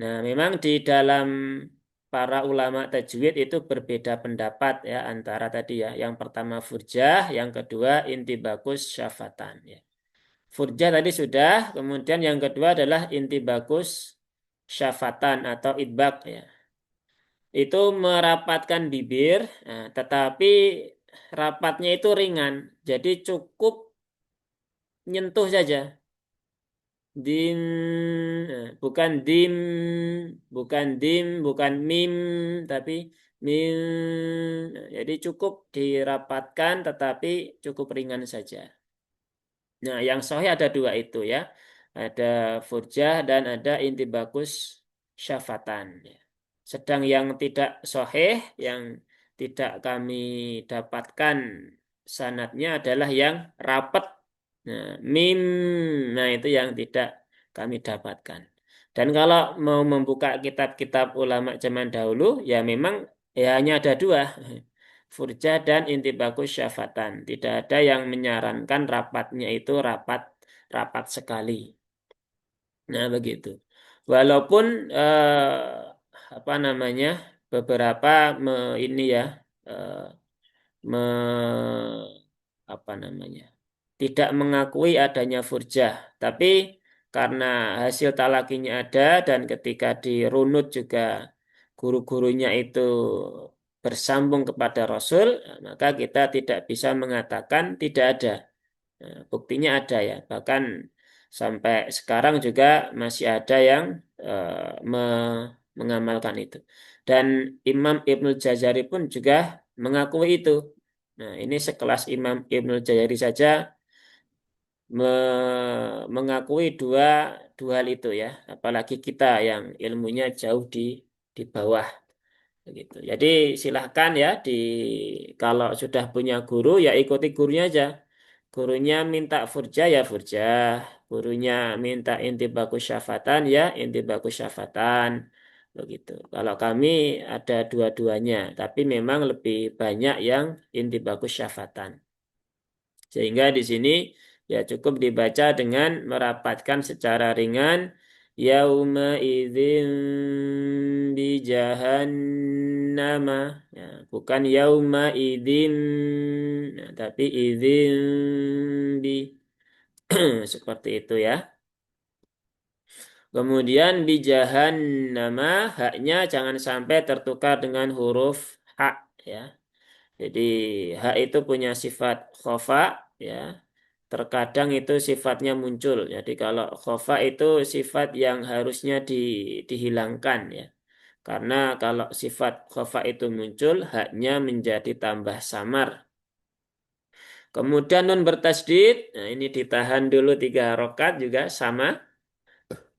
Nah, memang di dalam para ulama tajwid itu berbeda pendapat ya antara tadi ya yang pertama furjah, yang kedua intibakus syafatan ya. Furjah tadi sudah, kemudian yang kedua adalah intibakus syafatan atau idbak ya. Itu merapatkan bibir, nah, tetapi rapatnya itu ringan. Jadi cukup nyentuh saja. Dim, bukan dim, bukan mim, tapi mim. Nah, jadi cukup dirapatkan, tetapi cukup ringan saja. Nah, yang sahih ada dua itu ya. Ada furjah dan ada intibakus syafatan. Sedang yang tidak sahih, yang tidak kami dapatkan sanatnya adalah yang rapat. Nah, mim, nah itu yang tidak kami dapatkan. Dan kalau mau membuka kitab-kitab ulama zaman dahulu, ya memang ya hanya ada dua. Furja dan intibakus syafatan. Tidak ada yang menyarankan rapatnya itu rapat sekali. Nah, begitu. Walaupun apa namanya beberapa ini ya eh, me, apa namanya tidak mengakui adanya furjah, tapi karena hasil talakinya ada dan ketika dirunut juga guru-gurunya itu bersambung kepada Rasul, maka kita tidak bisa mengatakan tidak ada. Nah, buktinya ada ya, bahkan sampai sekarang juga masih ada yang mengamalkan itu. Dan Imam Ibnul Jazari pun juga mengakui itu. Nah, ini sekelas Imam Ibnul Jazari saja mengakui dua hal itu ya, apalagi kita yang ilmunya jauh di bawah begitu. Jadi silahkan ya kalau sudah punya guru ya ikuti gurunya aja. Gurunya minta furja ya furja, gurunya minta intibakus syafatan ya intibakus syafatan begitu. Kalau kami ada dua-duanya, tapi memang lebih banyak yang intibakus syafatan. Sehingga di sini ya cukup dibaca dengan merapatkan secara ringan yauma idzin bi jahannama ya, bukan yauma idzin nah, tapi idzin bi seperti itu ya. Kemudian bi jahannama haknya jangan sampai tertukar dengan huruf hak ya. Jadi hak itu punya sifat khofa ya. Terkadang itu sifatnya muncul. Jadi kalau khofa itu sifat yang harusnya dihilangkan ya. Karena kalau sifat khofa itu muncul, haknya menjadi tambah samar. Kemudian nun bertasdid, nah ini ditahan dulu 3 harokat juga sama.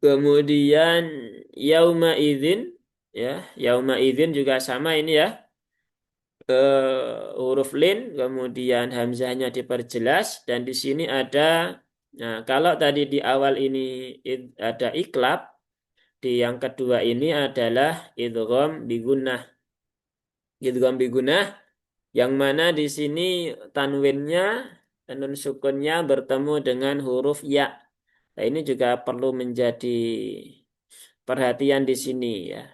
Kemudian yauma idzin, ya, yauma idzin juga sama ini ya. Huruf lin, kemudian hamzahnya diperjelas dan di sini ada, nah kalau tadi di awal ini ada iklab, di yang kedua ini adalah idgham bigunnah. Idgham bigunnah yang mana di sini tanwinnya, nun sukunnya bertemu dengan huruf ya. Nah, ini juga perlu menjadi perhatian di sini ya.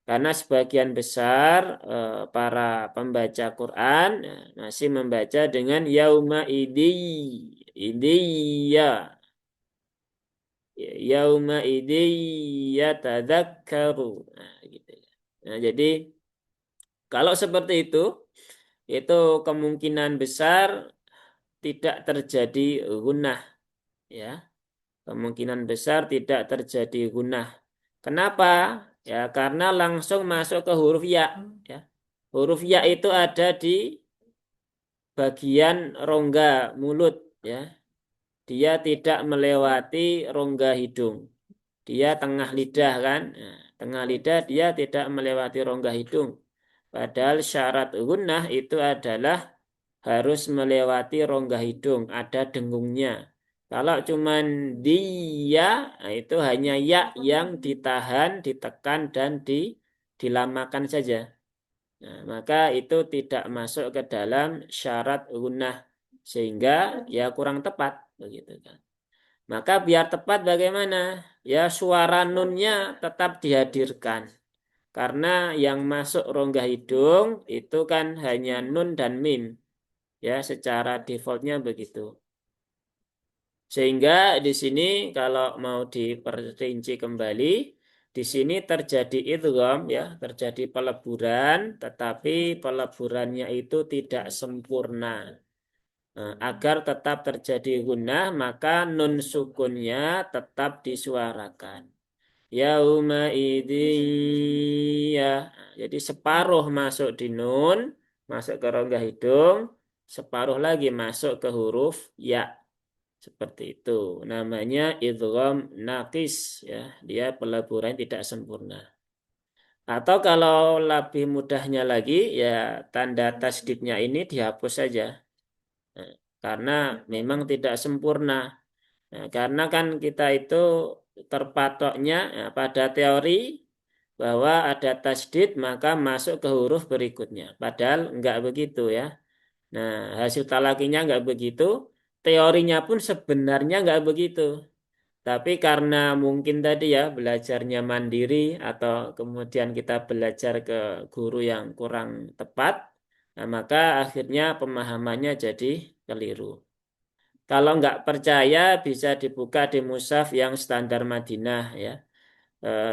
Karena sebagian besar para pembaca Quran masih membaca dengan yauma ya, yauma yatadzakkaru. Nah, gitu. Nah, jadi kalau seperti itu kemungkinan besar tidak terjadi gunnah ya. Kemungkinan besar tidak terjadi gunnah. Kenapa? Ya, karena langsung masuk ke huruf ya. Ya. Huruf ya itu ada di bagian rongga mulut. Ya. Dia tidak melewati rongga hidung. Dia tengah lidah kan. Nah, tengah lidah dia tidak melewati rongga hidung. Padahal syarat gunnah itu adalah harus melewati rongga hidung, ada dengungnya. Kalau cuman dia, nah itu hanya ya yang ditahan, ditekan dan dilamakan saja. Nah, maka itu tidak masuk ke dalam syarat gunnah sehingga ya kurang tepat begitu kan. Maka biar tepat bagaimana? Ya suara nunnya tetap dihadirkan. Karena yang masuk rongga hidung itu kan hanya nun dan mim. Ya, secara defaultnya begitu. Sehingga di sini kalau mau diperinci kembali, di sini terjadi idgham ya, terjadi peleburan, tetapi peleburannya itu tidak sempurna. Nah, agar tetap terjadi gunnah, maka nun sukunnya tetap disuarakan. Yauma ya. Jadi separuh masuk di nun, masuk ke rongga hidung, separuh lagi masuk ke huruf ya. Seperti itu. Namanya idgham naqis ya. Dia peleburan tidak sempurna. Atau kalau lebih mudahnya lagi ya tanda tasdidnya ini dihapus saja. Nah, karena memang tidak sempurna. Nah, karena kan kita itu terpatoknya pada teori bahwa ada tasdid maka masuk ke huruf berikutnya. Padahal enggak begitu ya. Nah, hasil talakinya enggak begitu. Teorinya pun sebenarnya enggak begitu. Tapi karena mungkin tadi ya belajarnya mandiri atau kemudian kita belajar ke guru yang kurang tepat, nah maka akhirnya pemahamannya jadi keliru. Kalau nggak percaya bisa dibuka di mushaf yang standar Madinah ya.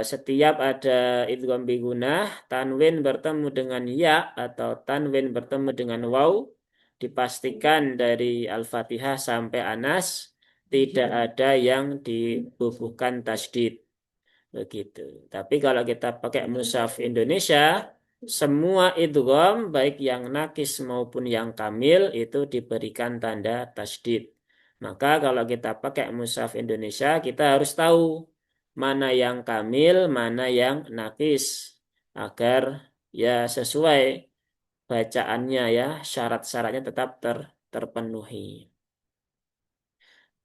Setiap ada idgham bigunah, tanwin bertemu dengan ya atau tanwin bertemu dengan waw, dipastikan dari Al-Fatihah sampai Anas tidak ada yang dibubuhkan tasdid. Begitu. Tapi kalau kita pakai mushaf Indonesia, semua idgham baik yang nakis maupun yang kamil itu diberikan tanda tasdid. Maka kalau kita pakai mushaf Indonesia, kita harus tahu mana yang kamil, mana yang nakis agar ya sesuai bacaannya ya, syarat-syaratnya tetap terpenuhi.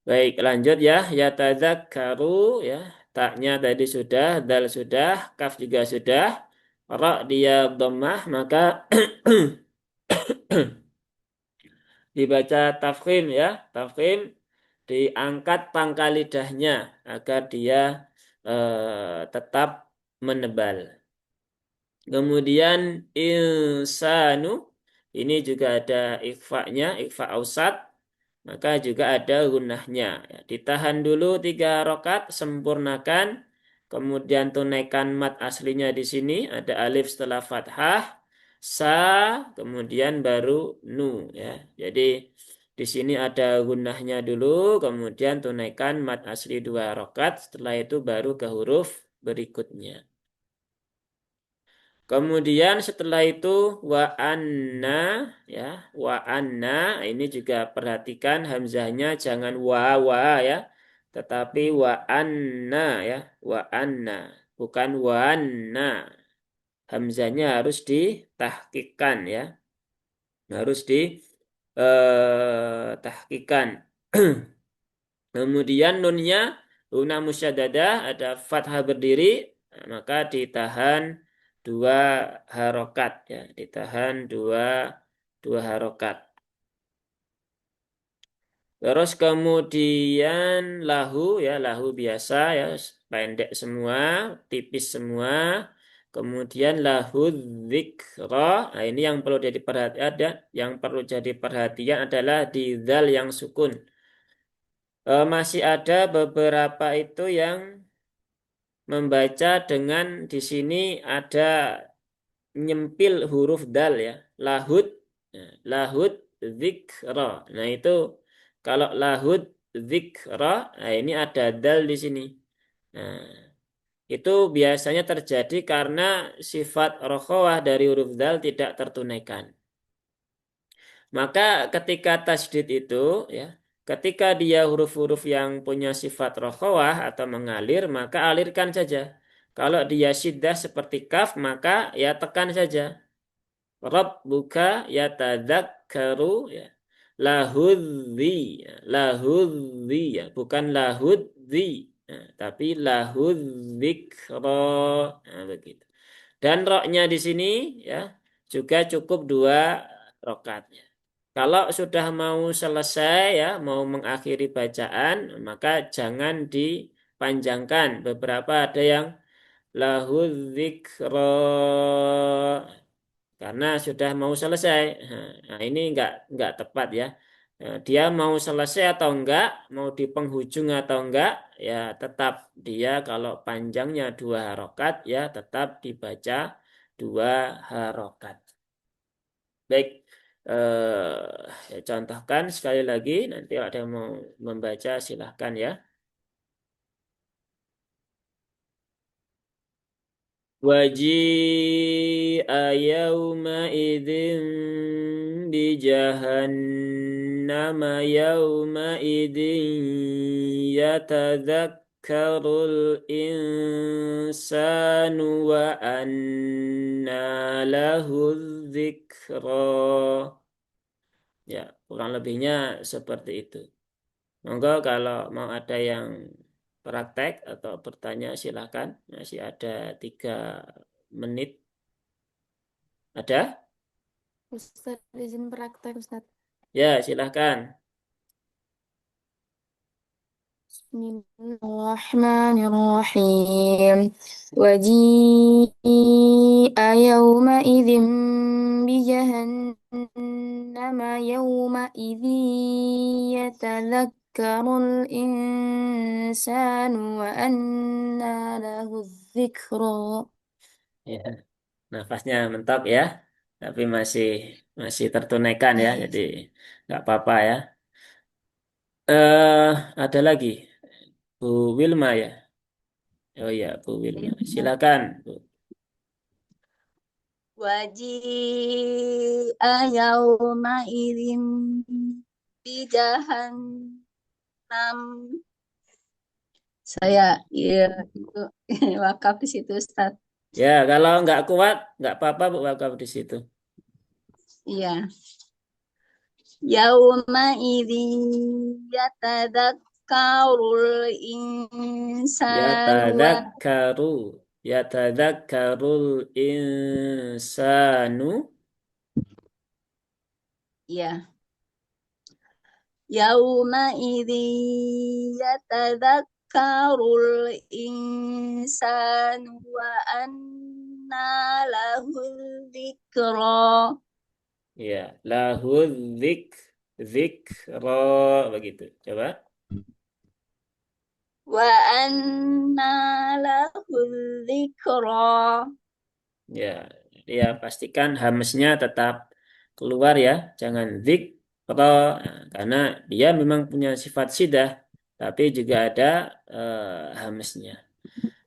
Baik, lanjut ya. Yatadzakkaru ya. Taknya tadi sudah, dal sudah, kaf juga sudah. Ra dia dhammah maka dibaca tafkhim ya. Tafkhim diangkat pangkal lidahnya agar dia tetap menebal. Kemudian insanu ini juga ada ikhfa-nya, ikhfa ausat. Maka juga ada gunnahnya. Ya, ditahan dulu 3 rakaat, sempurnakan. Kemudian tunaikan mat aslinya di sini. Ada alif setelah fathah. Sa, kemudian baru nu. Ya. Jadi di sini ada gunnahnya dulu. Kemudian tunaikan mat asli 2 rakaat. Setelah itu baru ke huruf berikutnya. Kemudian setelah itu wa anna ya, wa anna ini juga perhatikan hamzahnya jangan wa ya, tetapi wa anna ya, wa anna, bukan wa anna. Hamzanya harus ditahqiqkan ya, harus ditahqiqkan. Kemudian nunnya nuna musyaddadah ada fathah berdiri, maka ditahan dua harokat ya, ditahan dua harokat. Terus kemudian lahu ya, lahu biasa ya, pendek semua, tipis semua. Kemudian lahu dzikra. Nah, ini yang perlu jadi perhatian ada, yang perlu jadi perhatian adalah di dzal yang sukun. Masih ada beberapa itu yang membaca dengan di sini ada nyempil huruf dal ya, lahud, lahud dzikra. Nah itu kalau lahud dzikra, nah ini ada dal di sini. Nah itu biasanya terjadi karena sifat rokhawah dari huruf dal tidak tertunaikan. Maka ketika tasdid itu ya, ketika dia huruf-huruf yang punya sifat rokhawah atau mengalir, maka alirkan saja. Kalau dia syiddah seperti kaf, maka ya tekan saja. Rabbuka yatadzakkaru ya. Lahudzi ya. Lahudzi ya. Bukan lahudzi. Nah, tapi lahudzikra. Nah, begitu. Dan roknya di sini ya juga cukup 2 rokaat. Kalau sudah mau selesai ya, mau mengakhiri bacaan, maka jangan dipanjangkan. Beberapa ada yang lahudzikra karena sudah mau selesai. Nah, ini enggak tepat ya. Nah, dia mau selesai atau enggak, mau di penghujung atau enggak, ya tetap dia kalau panjangnya 2 harokat ya tetap dibaca 2 harokat. Baik, ya, contohkan sekali lagi. Nanti ada yang mau membaca silahkan ya. Waji'a yawma idzin bijahannama yawma idzin yatadzakkarul insanu wa anna lahu dzikra. Ya, kurang lebihnya seperti itu. Monggo kalau mau ada yang praktek atau bertanya silakan. Masih ada 3 menit. Ada? Ustaz izin praktek Ustaz. Ya, silakan. Bismillahirrahmanirrahim. Waji'a yawma'idhin bijahannama yawma'idhin yatadhakkarul insanu wa anna lahu dzikra. Ya, nafasnya mentok ya, tapi masih masih tertunaikan ya, jadi nggak apa-apa ya. Ada lagi, Bu Wilma ya. Oh ya, Bu Wilma. Silakan, Bu. Waji'a yawma idzin bijahannam. Saya ya itu wakaf di situ Ustaz. Ya, kalau nggak kuat, nggak apa-apa, Bu, wakaf di situ. Iya. Yauma idzin yatadzakkarul insanu wa Yatadzakkaru, yatadzakkarul insanu. ya. Yauma idzin yatadzakkarul insanu wa anna lahul dzikra. Ya, lahu dzikra begitu. Coba. Wa anna lahul dzikra. Ya, ya pastikan hamznya tetap keluar ya, jangan dzikra. Nah, karena dia memang punya sifat sidah, tapi juga ada hamznya.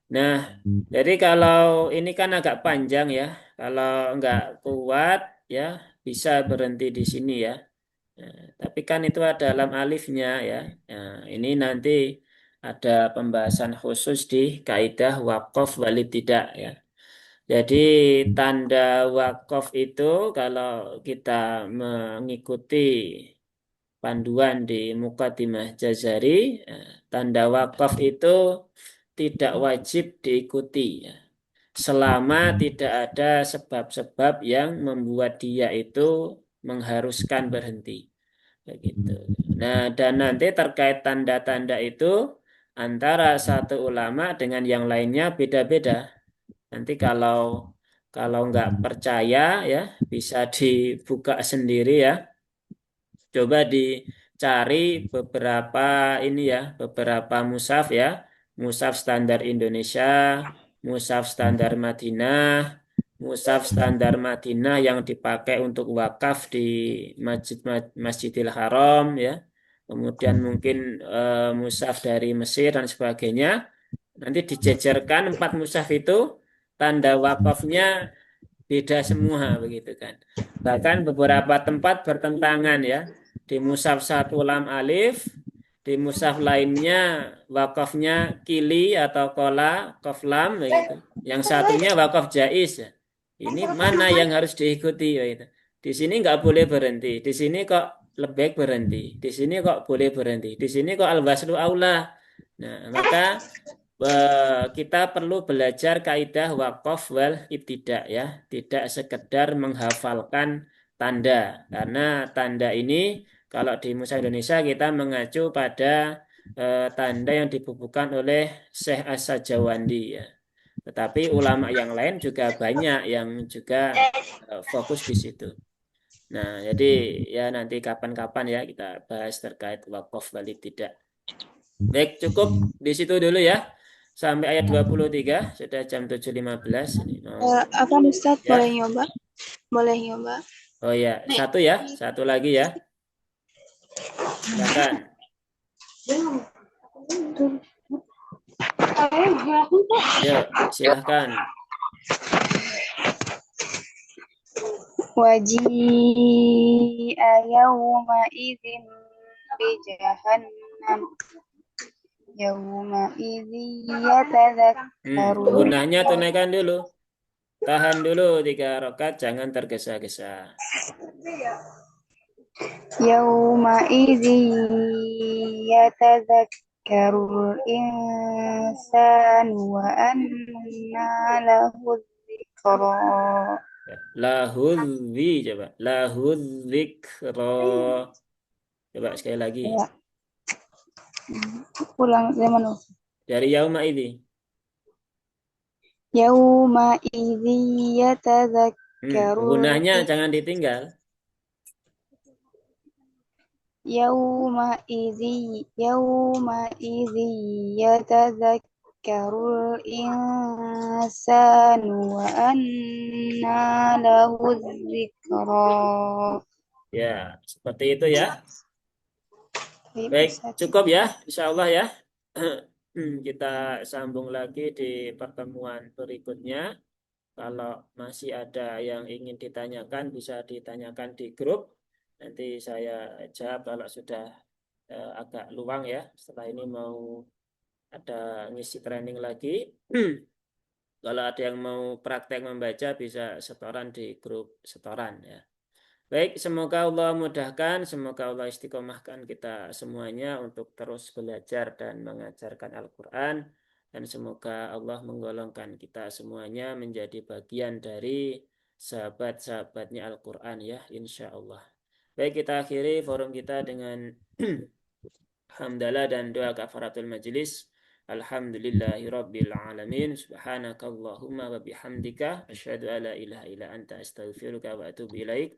Nah, jadi kalau ini kan agak panjang ya. Kalau nggak kuat ya bisa berhenti di sini ya. Nah, tapi kan itu ada lam alifnya ya. Nah, ini nanti ada pembahasan khusus di kaidah wakaf walid tidak ya. Jadi tanda wakaf itu kalau kita mengikuti panduan di Muqaddimah Jazari, tanda wakaf itu tidak wajib diikuti ya. Selama tidak ada sebab-sebab yang membuat dia itu mengharuskan berhenti. Begitu. Nah, dan nanti terkait tanda-tanda itu antara satu ulama dengan yang lainnya beda-beda. Nanti kalau nggak percaya ya bisa dibuka sendiri ya. Coba dicari beberapa ini ya, beberapa mushaf ya. Mushaf standar Indonesia, mushaf standar Madinah, mushaf standar Madinah yang dipakai untuk wakaf di Masjidil Haram ya. Kemudian mungkin mushaf dari Mesir dan sebagainya. Nanti dijejerkan 4 mushaf itu tanda wakafnya beda semua begitu kan. Bahkan beberapa tempat bertentangan ya. Di mushaf satu lam alif, di mushaf lainnya wakafnya kili atau kola, kof lam begitu. Yang satunya wakaf jaiz ya. Ini mana yang harus diikuti begitu. Di sini nggak boleh berhenti. Di sini kok lebih berhenti. Di sini kok boleh berhenti. Di sini kok al-waslu aula. Nah, maka kita perlu belajar kaidah wakaf wal ibtidak ya, tidak sekedar menghafalkan tanda karena tanda ini kalau di Mushaf Indonesia kita mengacu pada tanda yang dibubuhkan oleh Syekh As-Sajawandi ya. Tetapi ulama yang lain juga banyak yang juga fokus di situ. Nah, jadi ya nanti kapan-kapan ya kita bahas terkait wakaf wal ibtidak. Baik, cukup di situ dulu ya. Sampai ayat 23, sudah jam 7.15 ini mau. Apa Ustadz Ya. boleh nyoba? Boleh nyoba. Oh ya, satu ya, satu lagi ya. Silakan. Yuk, silakan. Waji'a yawma idzin bijahannam yawma idzi yatadzakkaru Gunanya tunaikan dulu. Tahan dulu 3 rakaat, jangan tergesa-gesa. yawma idzi yatadzakkarul insanu wa anna lahu dzikra. Lahudzi coba. Lahudzikro. Coba sekali lagi. Ya. Ulang dari mana? Dari yauma ini. Yauma idzi yatadzakkarul Gunanya jangan ditinggal. yauma idzi yatadzakkarul insanu wa anna lahu dzikra. Ya, seperti itu ya. Baik, Baik, Ustaz. cukup ya, insya Allah ya. Kita sambung lagi di pertemuan berikutnya. Kalau masih ada yang ingin ditanyakan, bisa ditanyakan di grup. Nanti saya jawab kalau sudah agak luang ya. Setelah ini mau ada ngisi training lagi. Kalau ada yang mau praktek membaca, bisa setoran di grup setoran ya. Baik, semoga Allah mudahkan, semoga Allah istiqomahkan kita semuanya untuk terus belajar dan mengajarkan Al-Quran. Dan semoga Allah menggolongkan kita semuanya menjadi bagian dari sahabat-sahabatnya Al-Quran ya, insya Allah. Baik, kita akhiri forum kita dengan hamdalah dan doa kafaratul majlis. Alhamdulillahi Rabbil Alamin. Subhanakallahumma wa bihamdika. Asyhadu an la ilaha illa anta astaghfiruka wa atubu ilaik.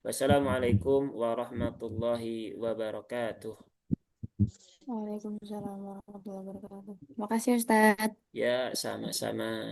Wassalamualaikum warahmatullahi wabarakatuh. Waalaikumsalam warahmatullahi wabarakatuh. Makasih Ustadz. Ya, sama-sama.